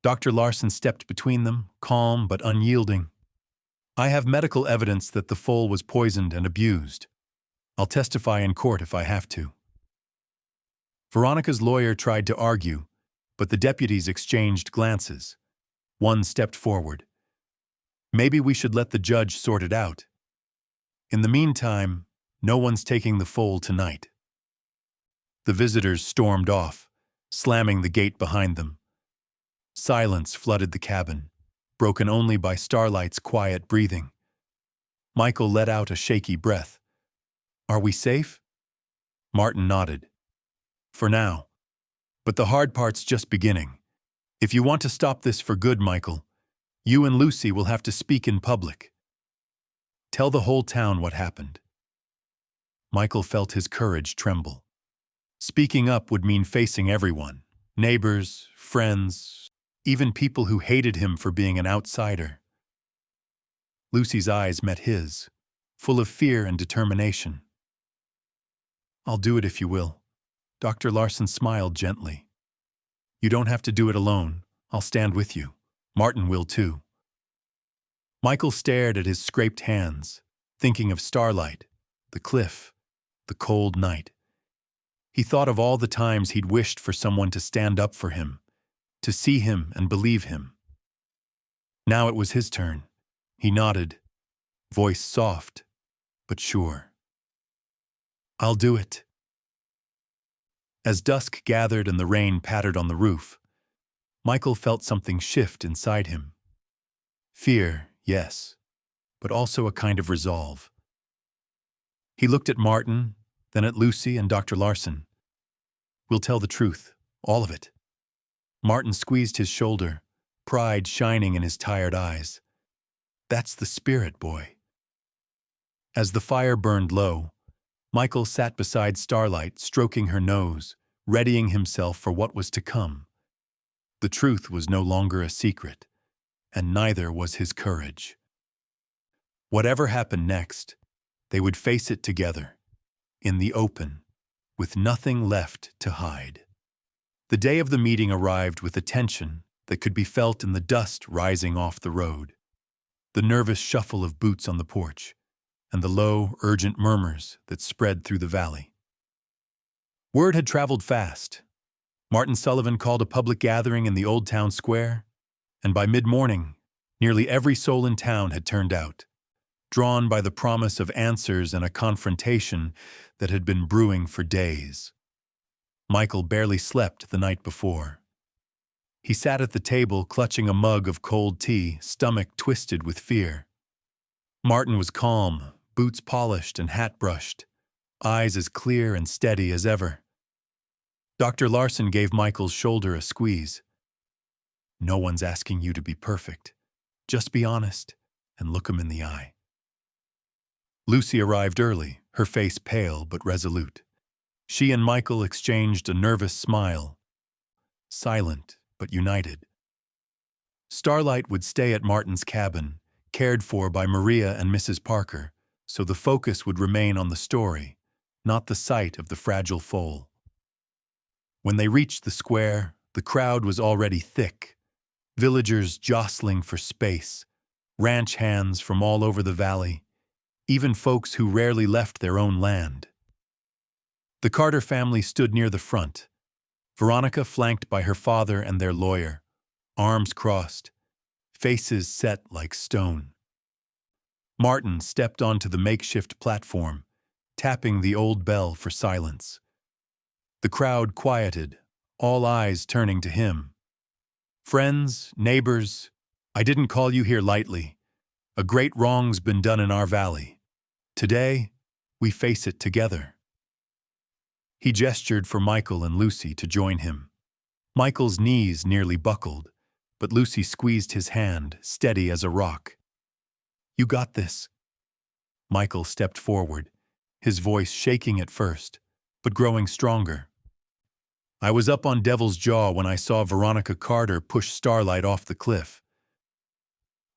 Dr. Larson stepped between them, calm but unyielding. "I have medical evidence that the foal was poisoned and abused. I'll testify in court if I have to." Veronica's lawyer tried to argue, but the deputies exchanged glances. One stepped forward. "Maybe we should let the judge sort it out. In the meantime, no one's taking the foal tonight." The visitors stormed off, slamming the gate behind them. Silence flooded the cabin, broken only by Starlight's quiet breathing. Michael let out a shaky breath. "Are we safe?" Martin nodded. "For now. But the hard part's just beginning. If you want to stop this for good, Michael, you and Lucy will have to speak in public. Tell the whole town what happened." Michael felt his courage tremble. Speaking up would mean facing everyone, neighbors, friends, even people who hated him for being an outsider. Lucy's eyes met his, full of fear and determination. "I'll do it if you will." Dr. Larson smiled gently. "You don't have to do it alone. I'll stand with you. Martin will too." Michael stared at his scraped hands, thinking of Starlight, the cliff, the cold night. He thought of all the times he'd wished for someone to stand up for him, to see him and believe him. Now it was his turn. He nodded, voice soft, but sure. "I'll do it." As dusk gathered and the rain pattered on the roof, Michael felt something shift inside him. Fear, yes, but also a kind of resolve. He looked at Martin, then at Lucy and Dr. Larson. "We'll tell the truth, all of it." Martin squeezed his shoulder, pride shining in his tired eyes. "That's the spirit, boy." As the fire burned low, Michael sat beside Starlight, stroking her nose, readying himself for what was to come. The truth was no longer a secret, and neither was his courage. Whatever happened next, they would face it together, in the open, with nothing left to hide. The day of the meeting arrived with a tension that could be felt in the dust rising off the road, the nervous shuffle of boots on the porch, and the low, urgent murmurs that spread through the valley. Word had traveled fast. Martin Sullivan called a public gathering in the Old Town Square, and by mid-morning, nearly every soul in town had turned out, drawn by the promise of answers and a confrontation that had been brewing for days. Michael barely slept the night before. He sat at the table clutching a mug of cold tea, stomach twisted with fear. Martin was calm, boots polished and hat brushed, eyes as clear and steady as ever. Dr. Larson gave Michael's shoulder a squeeze. "No one's asking you to be perfect. Just be honest and look him in the eye." Lucy arrived early, her face pale but resolute. She and Michael exchanged a nervous smile, silent but united. Starlight would stay at Martin's cabin, cared for by Maria and Mrs. Parker, so the focus would remain on the story, not the sight of the fragile foal. When they reached the square, the crowd was already thick, villagers jostling for space, ranch hands from all over the valley, even folks who rarely left their own land. The Carter family stood near the front, Veronica flanked by her father and their lawyer, arms crossed, faces set like stone. Martin stepped onto the makeshift platform, tapping the old bell for silence. The crowd quieted, all eyes turning to him. "Friends, neighbors, I didn't call you here lightly. A great wrong's been done in our valley. Today, we face it together." He gestured for Michael and Lucy to join him. Michael's knees nearly buckled, but Lucy squeezed his hand, steady as a rock. "You got this." Michael stepped forward, his voice shaking at first, but growing stronger. "I was up on Devil's Jaw when I saw Veronica Carter push Starlight off the cliff.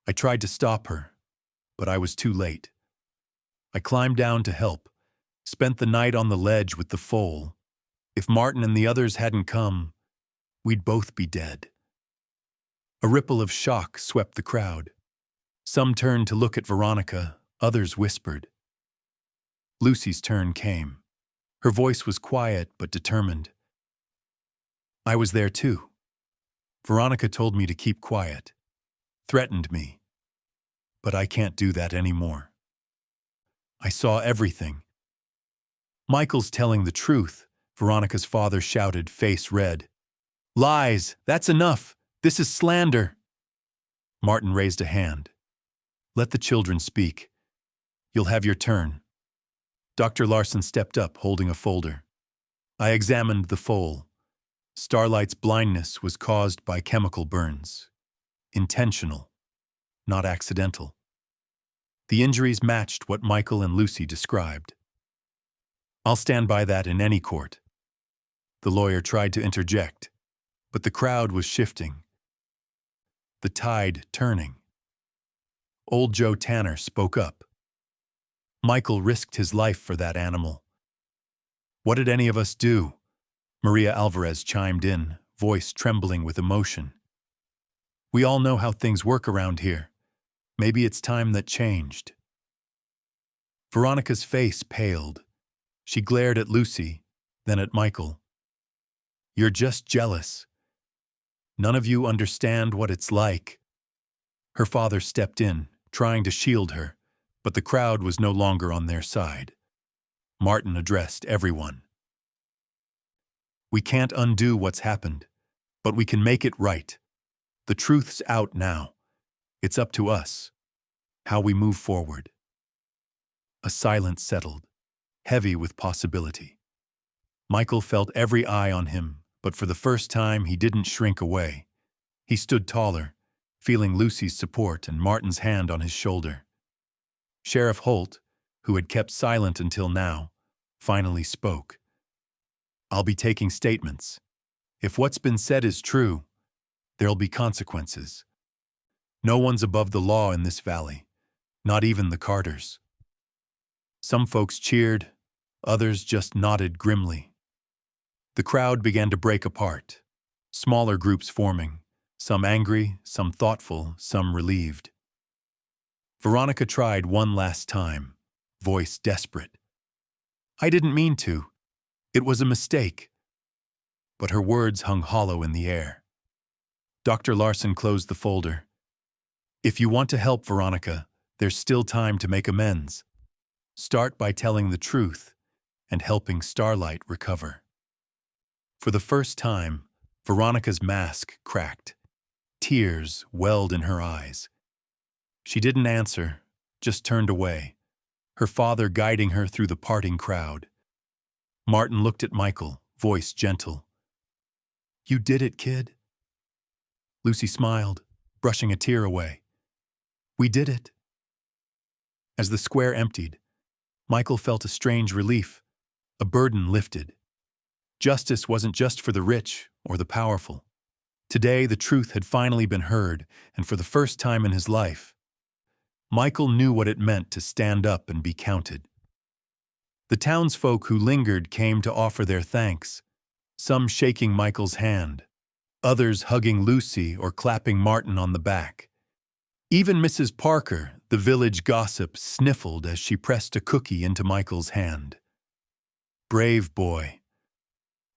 I tried to stop her, but I was too late. I climbed down to help, spent the night on the ledge with the foal. If Martin and the others hadn't come, we'd both be dead." A ripple of shock swept the crowd. Some turned to look at Veronica, others whispered. Lucy's turn came. Her voice was quiet but determined. "I was there too. Veronica told me to keep quiet, threatened me. But I can't do that anymore. I saw everything." "Michael's telling the truth," Veronica's father shouted, face red. "Lies! That's enough! This is slander!" Martin raised a hand. "Let the children speak. You'll have your turn." Dr. Larson stepped up, holding a folder. I examined the foal. Starlight's blindness was caused by chemical burns. Intentional, not accidental. The injuries matched what Michael and Lucy described. "I'll stand by that in any court." The lawyer tried to interject, but the crowd was shifting, the tide turning. Old Joe Tanner spoke up. "Michael risked his life for that animal." "What did any of us do?" Maria Alvarez chimed in, voice trembling with emotion. "We all know how things work around here. Maybe it's time that changed." Veronica's face paled. She glared at Lucy, then at Michael. "You're just jealous. None of you understand what it's like." Her father stepped in, trying to shield her, but the crowd was no longer on their side. Martin addressed everyone. "We can't undo what's happened, but we can make it right. The truth's out now. It's up to us, how we move forward." A silence settled, heavy with possibility. Michael felt every eye on him, but for the first time he didn't shrink away. He stood taller, feeling Lucy's support and Martin's hand on his shoulder. Sheriff Holt, who had kept silent until now, finally spoke. "I'll be taking statements. If what's been said is true, there'll be consequences. No one's above the law in this valley, not even the Carters." Some folks cheered, others just nodded grimly. The crowd began to break apart, smaller groups forming, some angry, some thoughtful, some relieved. Veronica tried one last time, voice desperate. "I didn't mean to. It was a mistake." but her words hung hollow in the air. Dr. Larson closed the folder. If you want to help Veronica, there's still time to make amends. Start by telling the truth and helping Starlight recover. For the first time, Veronica's mask cracked. Tears welled in her eyes. She didn't answer, just turned away, her father guiding her through the parting crowd. Martin looked at Michael, voice gentle. You did it, kid. Lucy smiled, brushing a tear away. We did it. As the square emptied, Michael felt a strange relief, a burden lifted. Justice wasn't just for the rich or the powerful. Today, the truth had finally been heard, and for the first time in his life, Michael knew what it meant to stand up and be counted. The townsfolk who lingered came to offer their thanks, some shaking Michael's hand, others hugging Lucy or clapping Martin on the back. Even Mrs. Parker, the village gossip, sniffled as she pressed a cookie into Michael's hand. Brave boy.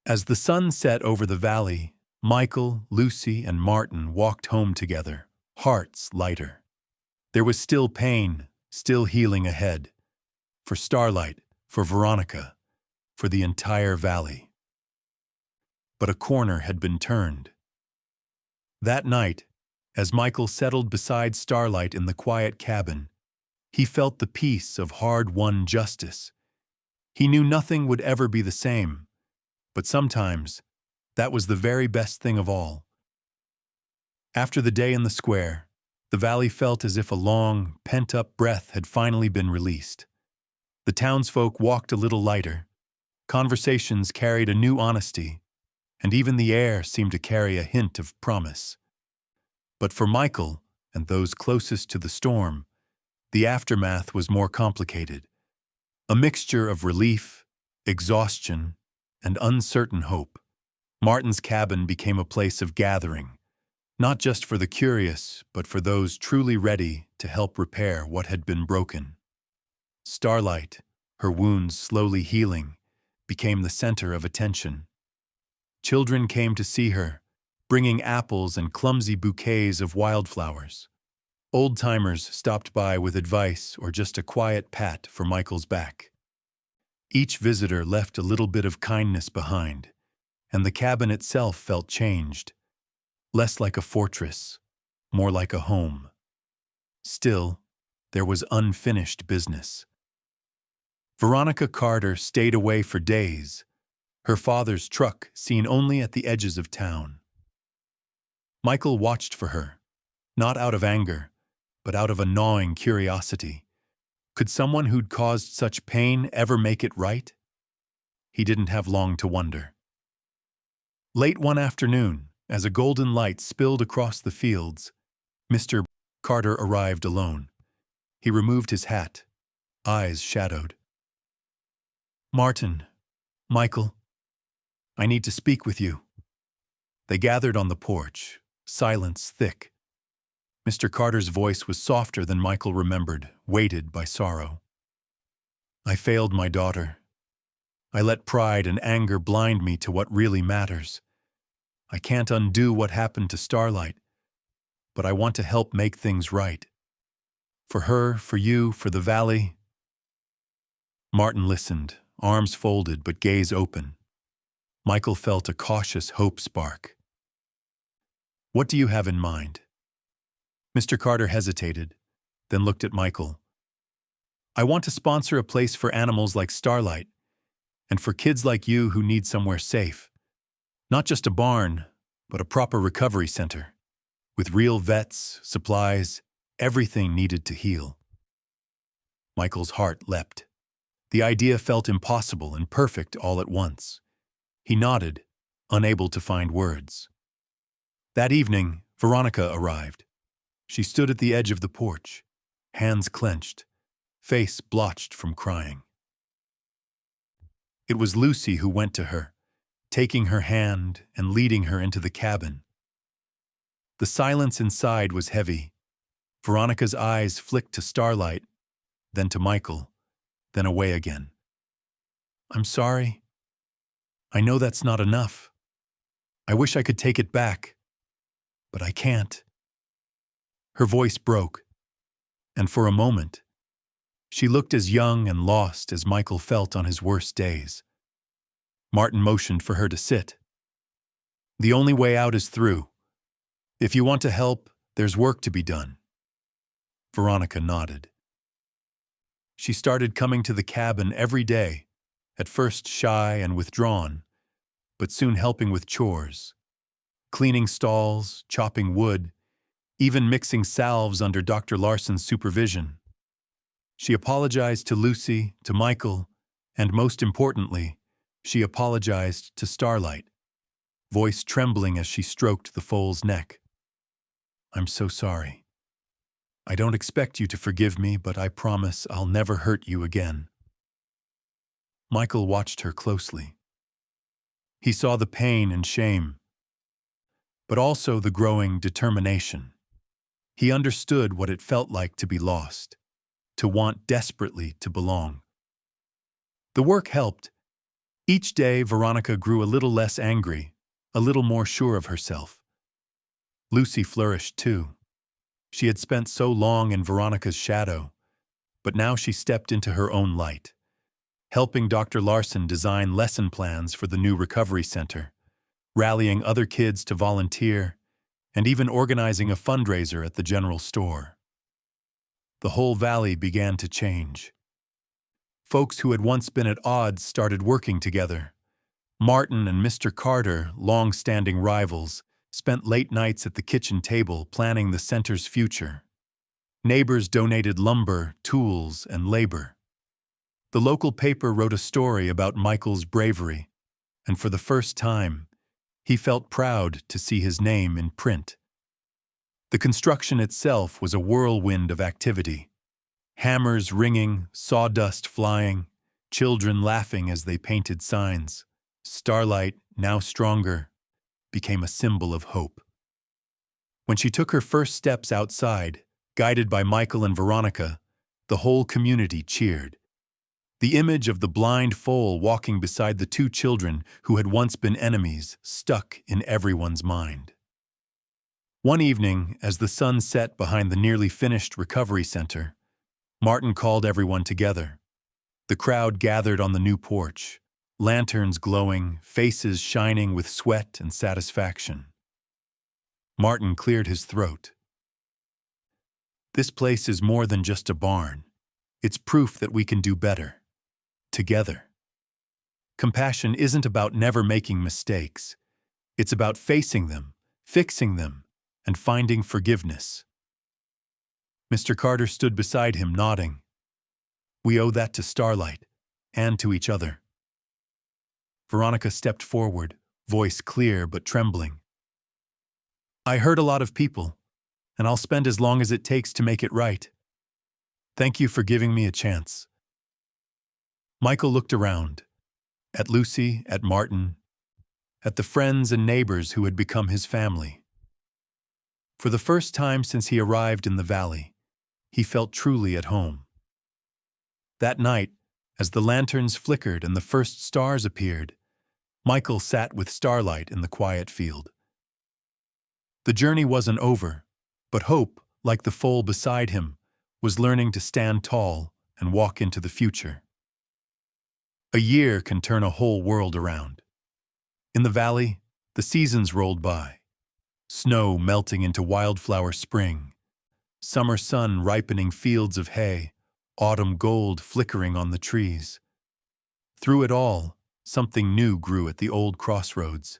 As the sun set over the valley, Michael, Lucy, and Martin walked home together, hearts lighter. There was still pain, still healing ahead. For Starlight, for Veronica, for the entire valley. But a corner had been turned. That night, as Michael settled beside Starlight in the quiet cabin, he felt the peace of hard-won justice. He knew nothing would ever be the same, but sometimes that was the very best thing of all. After the day in the square, the valley felt as if a long, pent-up breath had finally been released. The townsfolk walked a little lighter. Conversations carried a new honesty, and even the air seemed to carry a hint of promise. But for Michael and those closest to the storm, the aftermath was more complicated. A mixture of relief, exhaustion, and uncertain hope. Martin's cabin became a place of gathering, not just for the curious, but for those truly ready to help repair what had been broken. Starlight, her wounds slowly healing, became the center of attention. Children came to see her, bringing apples and clumsy bouquets of wildflowers. Old-timers stopped by with advice or just a quiet pat for Michael's back. Each visitor left a little bit of kindness behind, and the cabin itself felt changed. Less like a fortress, more like a home. Still, there was unfinished business. Veronica Carter stayed away for days, her father's truck seen only at the edges of town. Michael watched for her, not out of anger, but out of a gnawing curiosity. Could someone who'd caused such pain ever make it right? He didn't have long to wonder. Late one afternoon, as a golden light spilled across the fields, Mr. Carter arrived alone. He removed his hat, eyes shadowed. Martin, Michael, I need to speak with you. They gathered on the porch, silence thick. Mr. Carter's voice was softer than Michael remembered, weighted by sorrow. I failed my daughter. I let pride and anger blind me to what really matters. I can't undo what happened to Starlight, but I want to help make things right. For her, for you, for the valley. Martin listened, arms folded but gaze open. Michael felt a cautious hope spark. What do you have in mind? Mr. Carter hesitated, then looked at Michael. I want to sponsor a place for animals like Starlight, and for kids like you who need somewhere safe. Not just a barn, but a proper recovery center, with real vets, supplies, everything needed to heal. Michael's heart leapt. The idea felt impossible and perfect all at once. He nodded, unable to find words. That evening, Veronica arrived. She stood at the edge of the porch, hands clenched, face blotched from crying. It was Lucy who went to her, taking her hand and leading her into the cabin. The silence inside was heavy. Veronica's eyes flicked to Starlight, then to Michael, then away again. I'm sorry. I know that's not enough. I wish I could take it back, but I can't. Her voice broke, and for a moment, she looked as young and lost as Michael felt on his worst days. Martin motioned for her to sit. The only way out is through. If you want to help, there's work to be done. Veronica nodded. She started coming to the cabin every day, at first shy and withdrawn, but soon helping with chores, cleaning stalls, chopping wood, even mixing salves under Dr. Larson's supervision. She apologized to Lucy, to Michael, and most importantly, she apologized to Starlight, voice trembling as she stroked the foal's neck. I'm so sorry. I don't expect you to forgive me, but I promise I'll never hurt you again. Michael watched her closely. He saw the pain and shame, but also the growing determination. He understood what it felt like to be lost, to want desperately to belong. The work helped. Each day, Veronica grew a little less angry, a little more sure of herself. Lucy flourished too. She had spent so long in Veronica's shadow, but now she stepped into her own light, helping Dr. Larson design lesson plans for the new recovery center, rallying other kids to volunteer, and even organizing a fundraiser at the general store. The whole valley began to change. Folks who had once been at odds started working together. Martin and Mr. Carter, long-standing rivals, spent late nights at the kitchen table planning the center's future. Neighbors donated lumber, tools, and labor. The local paper wrote a story about Michael's bravery, and for the first time, he felt proud to see his name in print. The construction itself was a whirlwind of activity. Hammers ringing, sawdust flying, children laughing as they painted signs. Starlight, now stronger, became a symbol of hope. When she took her first steps outside, guided by Michael and Veronica, the whole community cheered. The image of the blind foal walking beside the two children who had once been enemies stuck in everyone's mind. One evening, as the sun set behind the nearly finished recovery center, Martin called everyone together. The crowd gathered on the new porch, lanterns glowing, faces shining with sweat and satisfaction. Martin cleared his throat. This place is more than just a barn. It's proof that we can do better. Together. Compassion isn't about never making mistakes. It's about facing them, fixing them, and finding forgiveness. Mr. Carter stood beside him, nodding. We owe that to Starlight, and to each other. Veronica stepped forward, voice clear but trembling. I hurt a lot of people, and I'll spend as long as it takes to make it right. Thank you for giving me a chance. Michael looked around, at Lucy, at Martin, at the friends and neighbors who had become his family. For the first time since he arrived in the valley, he felt truly at home. That night, as the lanterns flickered and the first stars appeared, Michael sat with Starlight in the quiet field. The journey wasn't over, but hope, like the foal beside him, was learning to stand tall and walk into the future. A year can turn a whole world around. In the valley, the seasons rolled by. Snow melting into wildflower spring, summer sun ripening fields of hay, autumn gold flickering on the trees. Through it all, something new grew at the old crossroads.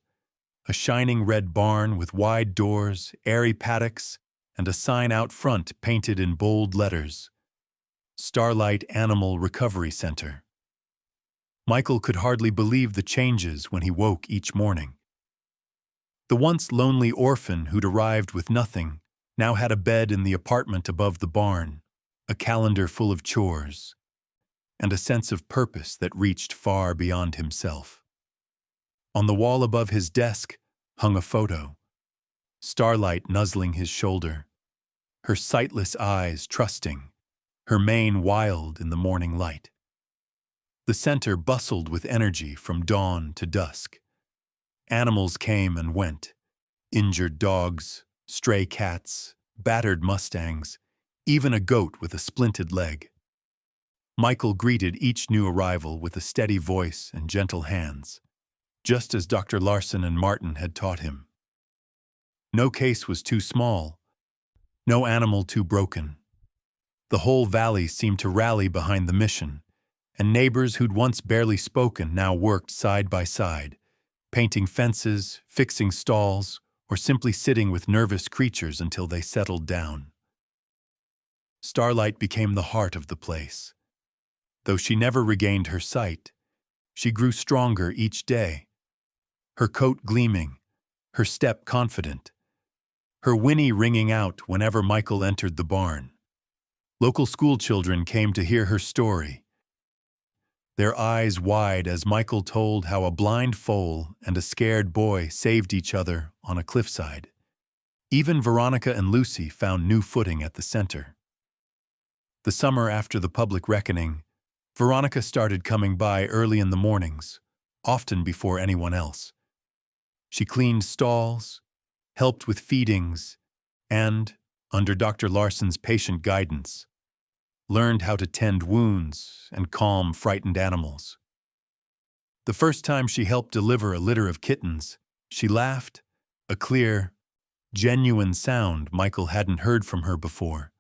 A shining red barn with wide doors, airy paddocks, and a sign out front painted in bold letters. Starlight Animal Recovery Center. Michael could hardly believe the changes when he woke each morning. The once lonely orphan who'd arrived with nothing now had a bed in the apartment above the barn, a calendar full of chores, and a sense of purpose that reached far beyond himself. On the wall above his desk hung a photo, Starlight nuzzling his shoulder, her sightless eyes trusting, her mane wild in the morning light. The center bustled with energy from dawn to dusk. Animals came and went. Injured dogs, stray cats, battered Mustangs, even a goat with a splinted leg. Michael greeted each new arrival with a steady voice and gentle hands, just as Dr. Larson and Martin had taught him. No case was too small, no animal too broken. The whole valley seemed to rally behind the mission, and neighbors who'd once barely spoken now worked side by side, painting fences, fixing stalls, or simply sitting with nervous creatures until they settled down. Starlight became the heart of the place. Though she never regained her sight, she grew stronger each day, her coat gleaming, her step confident, her whinny ringing out whenever Michael entered the barn. Local schoolchildren came to hear her story, their eyes wide as Michael told how a blind foal and a scared boy saved each other on a cliffside. Even Veronica and Lucy found new footing at the center. The summer after the public reckoning, Veronica started coming by early in the mornings, often before anyone else. She cleaned stalls, helped with feedings, and, under Dr. Larson's patient guidance, learned how to tend wounds and calm frightened animals. The first time she helped deliver a litter of kittens, she laughed, a clear, genuine sound Michael hadn't heard from her before.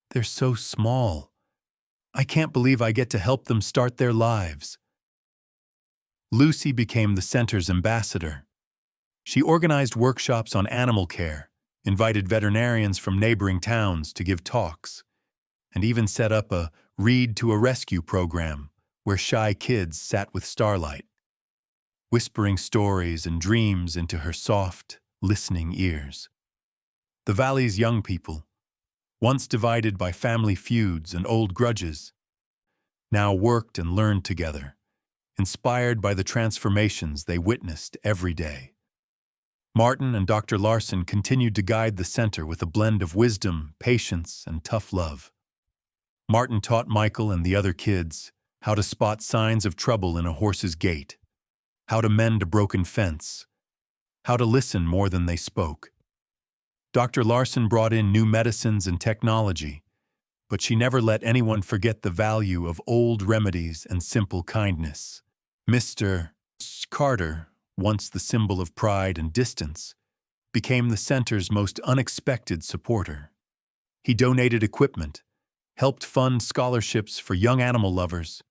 "They're so small. I can't believe I get to help them start their lives." Lucy became the center's ambassador. She organized workshops on animal care, invited veterinarians from neighboring towns to give talks, and even set up a Read to a Rescue program where shy kids sat with Starlight, whispering stories and dreams into her soft, listening ears. The valley's young people, once divided by family feuds and old grudges, now worked and learned together, inspired by the transformations they witnessed every day. Martin and Dr. Larson continued to guide the center with a blend of wisdom, patience, and tough love. Martin taught Michael and the other kids how to spot signs of trouble in a horse's gait, how to mend a broken fence, how to listen more than they spoke. Dr. Larson brought in new medicines and technology, but she never let anyone forget the value of old remedies and simple kindness. Mr. Carter, once the symbol of pride and distance, became the center's most unexpected supporter. He donated equipment, helped fund scholarships for young animal lovers,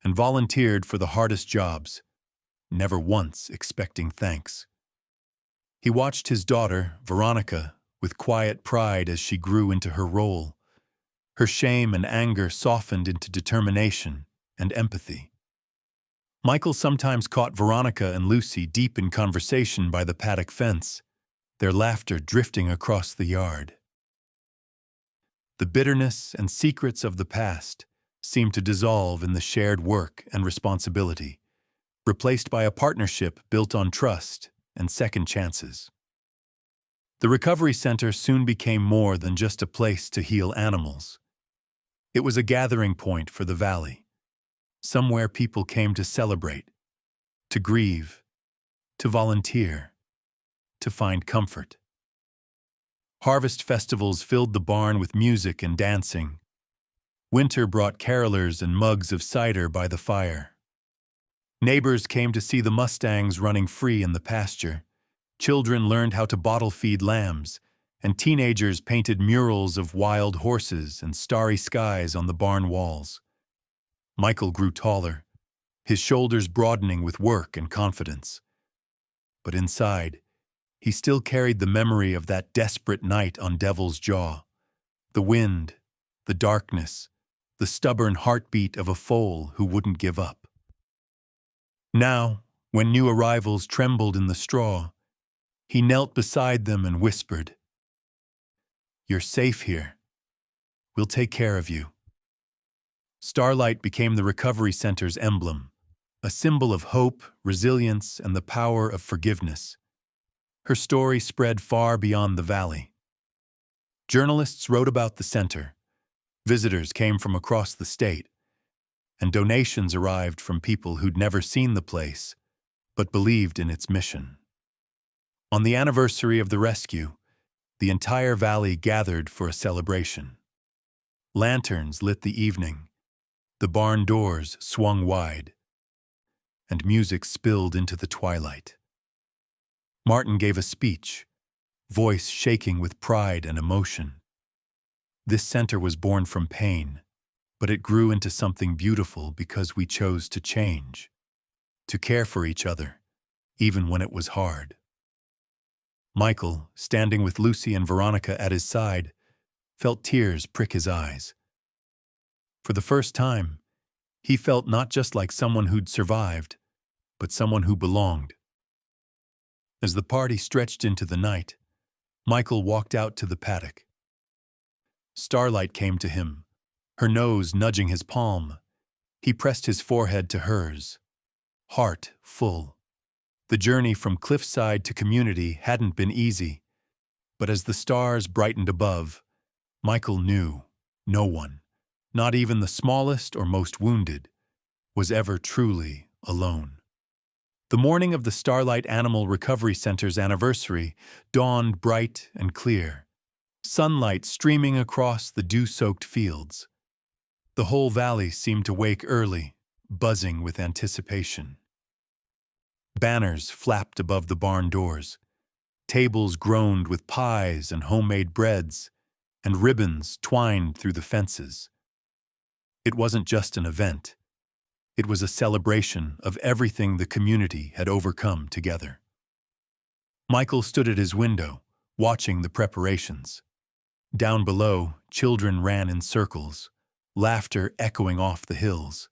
and volunteered for the hardest jobs, never once expecting thanks. He watched his daughter, Veronica, with quiet pride as she grew into her role. Her shame and anger softened into determination and empathy. Michael sometimes caught Veronica and Lucy deep in conversation by the paddock fence, their laughter drifting across the yard. The bitterness and secrets of the past seemed to dissolve in the shared work and responsibility, replaced by a partnership built on trust and second chances. The recovery center soon became more than just a place to heal animals. It was a gathering point for the valley, somewhere people came to celebrate, to grieve, to volunteer, to find comfort. Harvest festivals filled the barn with music and dancing. Winter brought carolers and mugs of cider by the fire. Neighbors came to see the Mustangs running free in the pasture. Children learned how to bottle feed lambs, and teenagers painted murals of wild horses and starry skies on the barn walls. Michael grew taller, his shoulders broadening with work and confidence. But inside, he still carried the memory of that desperate night on Devil's Jaw, the wind, the darkness, the stubborn heartbeat of a foal who wouldn't give up. Now, when new arrivals trembled in the straw, he knelt beside them and whispered, "You're safe here. We'll take care of you." Starlight became the recovery center's emblem, a symbol of hope, resilience, and the power of forgiveness. Her story spread far beyond the valley. Journalists wrote about the center, visitors came from across the state, and donations arrived from people who'd never seen the place, but believed in its mission. On the anniversary of the rescue, the entire valley gathered for a celebration. Lanterns lit the evening, the barn doors swung wide, and music spilled into the twilight. Martin gave a speech, voice shaking with pride and emotion. This center was born from pain, but it grew into something beautiful because we chose to change, to care for each other, even when it was hard. Michael, standing with Lucy and Veronica at his side, felt tears prick his eyes. For the first time, he felt not just like someone who'd survived, but someone who belonged. As the party stretched into the night, Michael walked out to the paddock. Starlight came to him, her nose nudging his palm. He pressed his forehead to hers, heart full. The journey from cliffside to community hadn't been easy, but as the stars brightened above, Michael knew no one, not even the smallest or most wounded, was ever truly alone. The morning of the Starlight Animal Recovery Center's anniversary dawned bright and clear, sunlight streaming across the dew-soaked fields. The whole valley seemed to wake early, buzzing with anticipation. Banners flapped above the barn doors. Tables groaned with pies and homemade breads, and ribbons twined through the fences. It wasn't just an event. It was a celebration of everything the community had overcome together. Michael stood at his window, watching the preparations. Down below, children ran in circles, laughter echoing off the hills.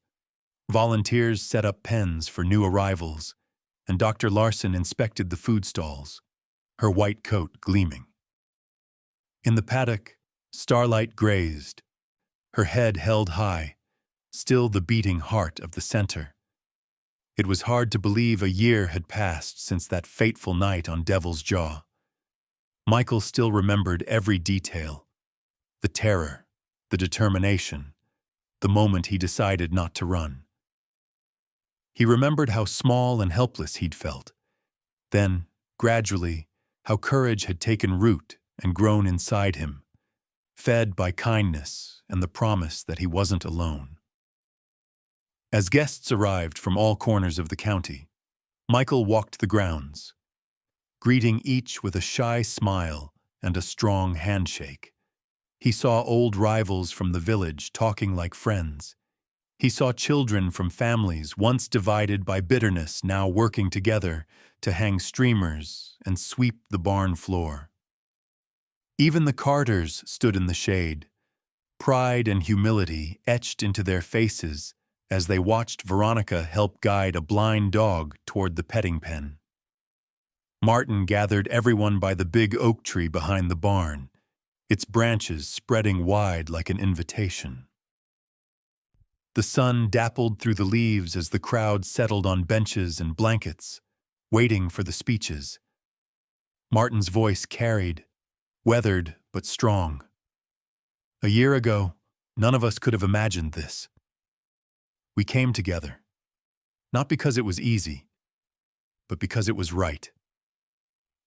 Volunteers set up pens for new arrivals, and Dr. Larson inspected the food stalls, her white coat gleaming. In the paddock, Starlight grazed, her head held high, still the beating heart of the center. It was hard to believe a year had passed since that fateful night on Devil's Jaw. Michael still remembered every detail, the terror, the determination, the moment he decided not to run. He remembered how small and helpless he'd felt. Then, gradually, how courage had taken root and grown inside him, fed by kindness and the promise that he wasn't alone. As guests arrived from all corners of the county, Michael walked the grounds, greeting each with a shy smile and a strong handshake. He saw old rivals from the village talking like friends. He saw children from families once divided by bitterness now working together to hang streamers and sweep the barn floor. Even the Carters stood in the shade, pride and humility etched into their faces as they watched Veronica help guide a blind dog toward the petting pen. Martin gathered everyone by the big oak tree behind the barn, its branches spreading wide like an invitation. The sun dappled through the leaves as the crowd settled on benches and blankets, waiting for the speeches. Martin's voice carried, weathered but strong. A year ago, none of us could have imagined this. We came together, not because it was easy, but because it was right.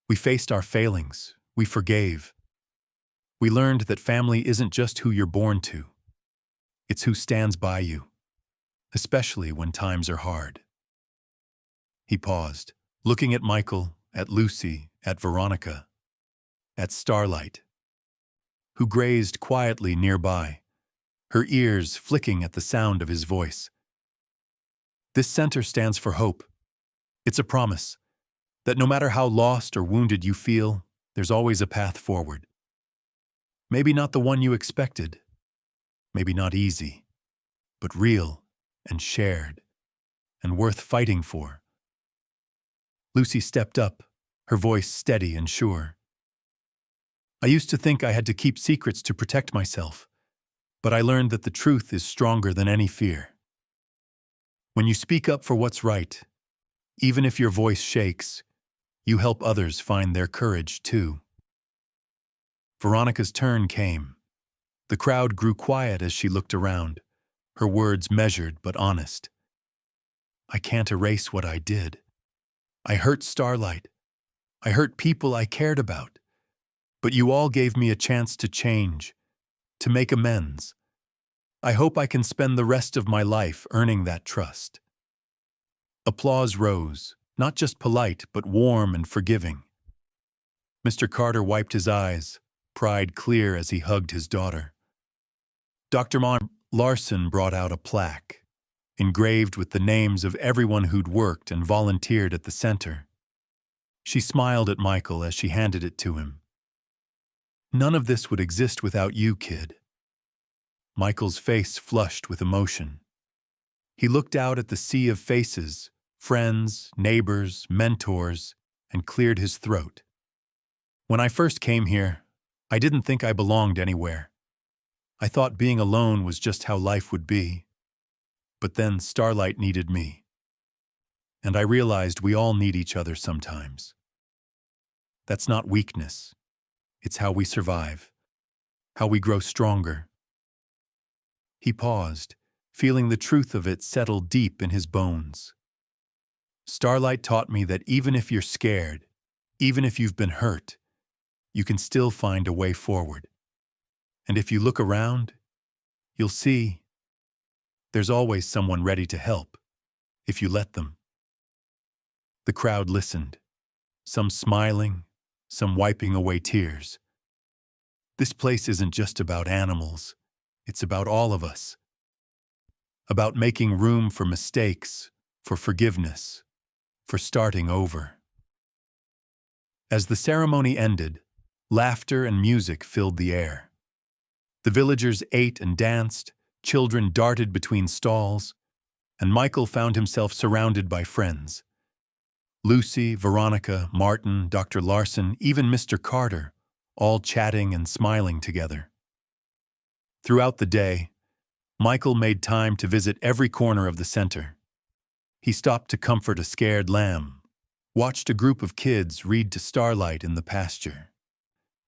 We faced our failings, we forgave. We learned that family isn't just who you're born to. It's who stands by you, especially when times are hard. He paused, looking at Michael, at Lucy, at Veronica, at Starlight, who grazed quietly nearby, her ears flicking at the sound of his voice. This center stands for hope. It's a promise that no matter how lost or wounded you feel, there's always a path forward. Maybe not the one you expected, maybe not easy, but real and shared and worth fighting for. Lucy stepped up, her voice steady and sure. I used to think I had to keep secrets to protect myself, but I learned that the truth is stronger than any fear. When you speak up for what's right, even if your voice shakes, you help others find their courage too. Veronica's turn came. The crowd grew quiet as she looked around, her words measured but honest. I can't erase what I did, I hurt Starlight. I hurt people I cared about. But you all gave me a chance to change, to make amends. I hope I can spend the rest of my life earning that trust." Applause rose, not just polite, but warm and forgiving. Mr. Carter wiped his eyes, pride clear as he hugged his daughter. Dr. Larson brought out a plaque, engraved with the names of everyone who'd worked and volunteered at the center. She smiled at Michael as she handed it to him. "None of this would exist without you, kid." Michael's face flushed with emotion. He looked out at the sea of faces, friends, neighbors, mentors, and cleared his throat. "When I first came here, I didn't think I belonged anywhere. I thought being alone was just how life would be. But then Starlight needed me. And I realized we all need each other sometimes. That's not weakness. It's how we survive, how we grow stronger." He paused, feeling the truth of it settle deep in his bones. "Starlight taught me that even if you're scared, even if you've been hurt, you can still find a way forward. And if you look around, you'll see there's always someone ready to help, if you let them." The crowd listened, some smiling, some wiping away tears. This place isn't just about animals. It's about all of us. About making room for mistakes, for forgiveness, for starting over. As the ceremony ended, laughter and music filled the air. The villagers ate and danced, children darted between stalls, and Michael found himself surrounded by friends. Lucy, Veronica, Martin, Dr. Larson, even Mr. Carter, all chatting and smiling together. Throughout the day, Michael made time to visit every corner of the center. He stopped to comfort a scared lamb, watched a group of kids read to Starlight in the pasture,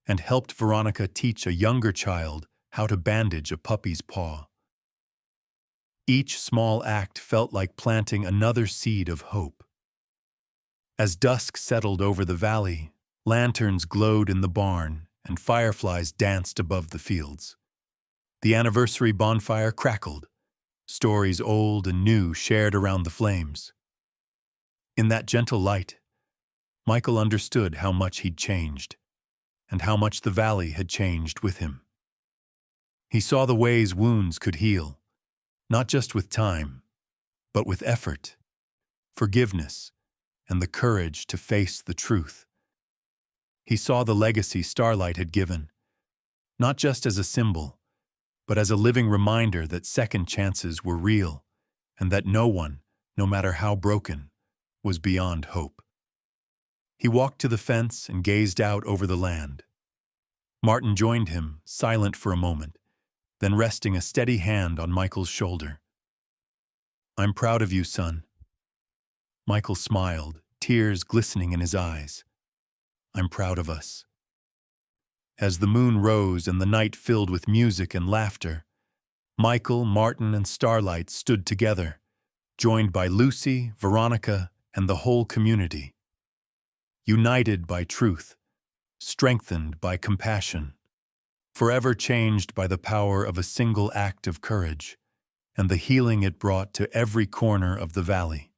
and helped Veronica teach a younger child how to bandage a puppy's paw. Each small act felt like planting another seed of hope. As dusk settled over the valley, lanterns glowed in the barn and fireflies danced above the fields. The anniversary bonfire crackled, stories old and new shared around the flames. In that gentle light, Michael understood how much he'd changed, and how much the valley had changed with him. He saw the ways wounds could heal, not just with time, but with effort, forgiveness, and the courage to face the truth. He saw the legacy Starlight had given, not just as a symbol, but as a living reminder that second chances were real, and that no one, no matter how broken, was beyond hope. He walked to the fence and gazed out over the land. Martin joined him, silent for a moment, then resting a steady hand on Michael's shoulder. "I'm proud of you, son." Michael smiled, tears glistening in his eyes. "I'm proud of us." As the moon rose and the night filled with music and laughter, Michael, Martin, and Starlight stood together, joined by Lucy, Veronica, and the whole community. United by truth, strengthened by compassion, forever changed by the power of a single act of courage and the healing it brought to every corner of the valley.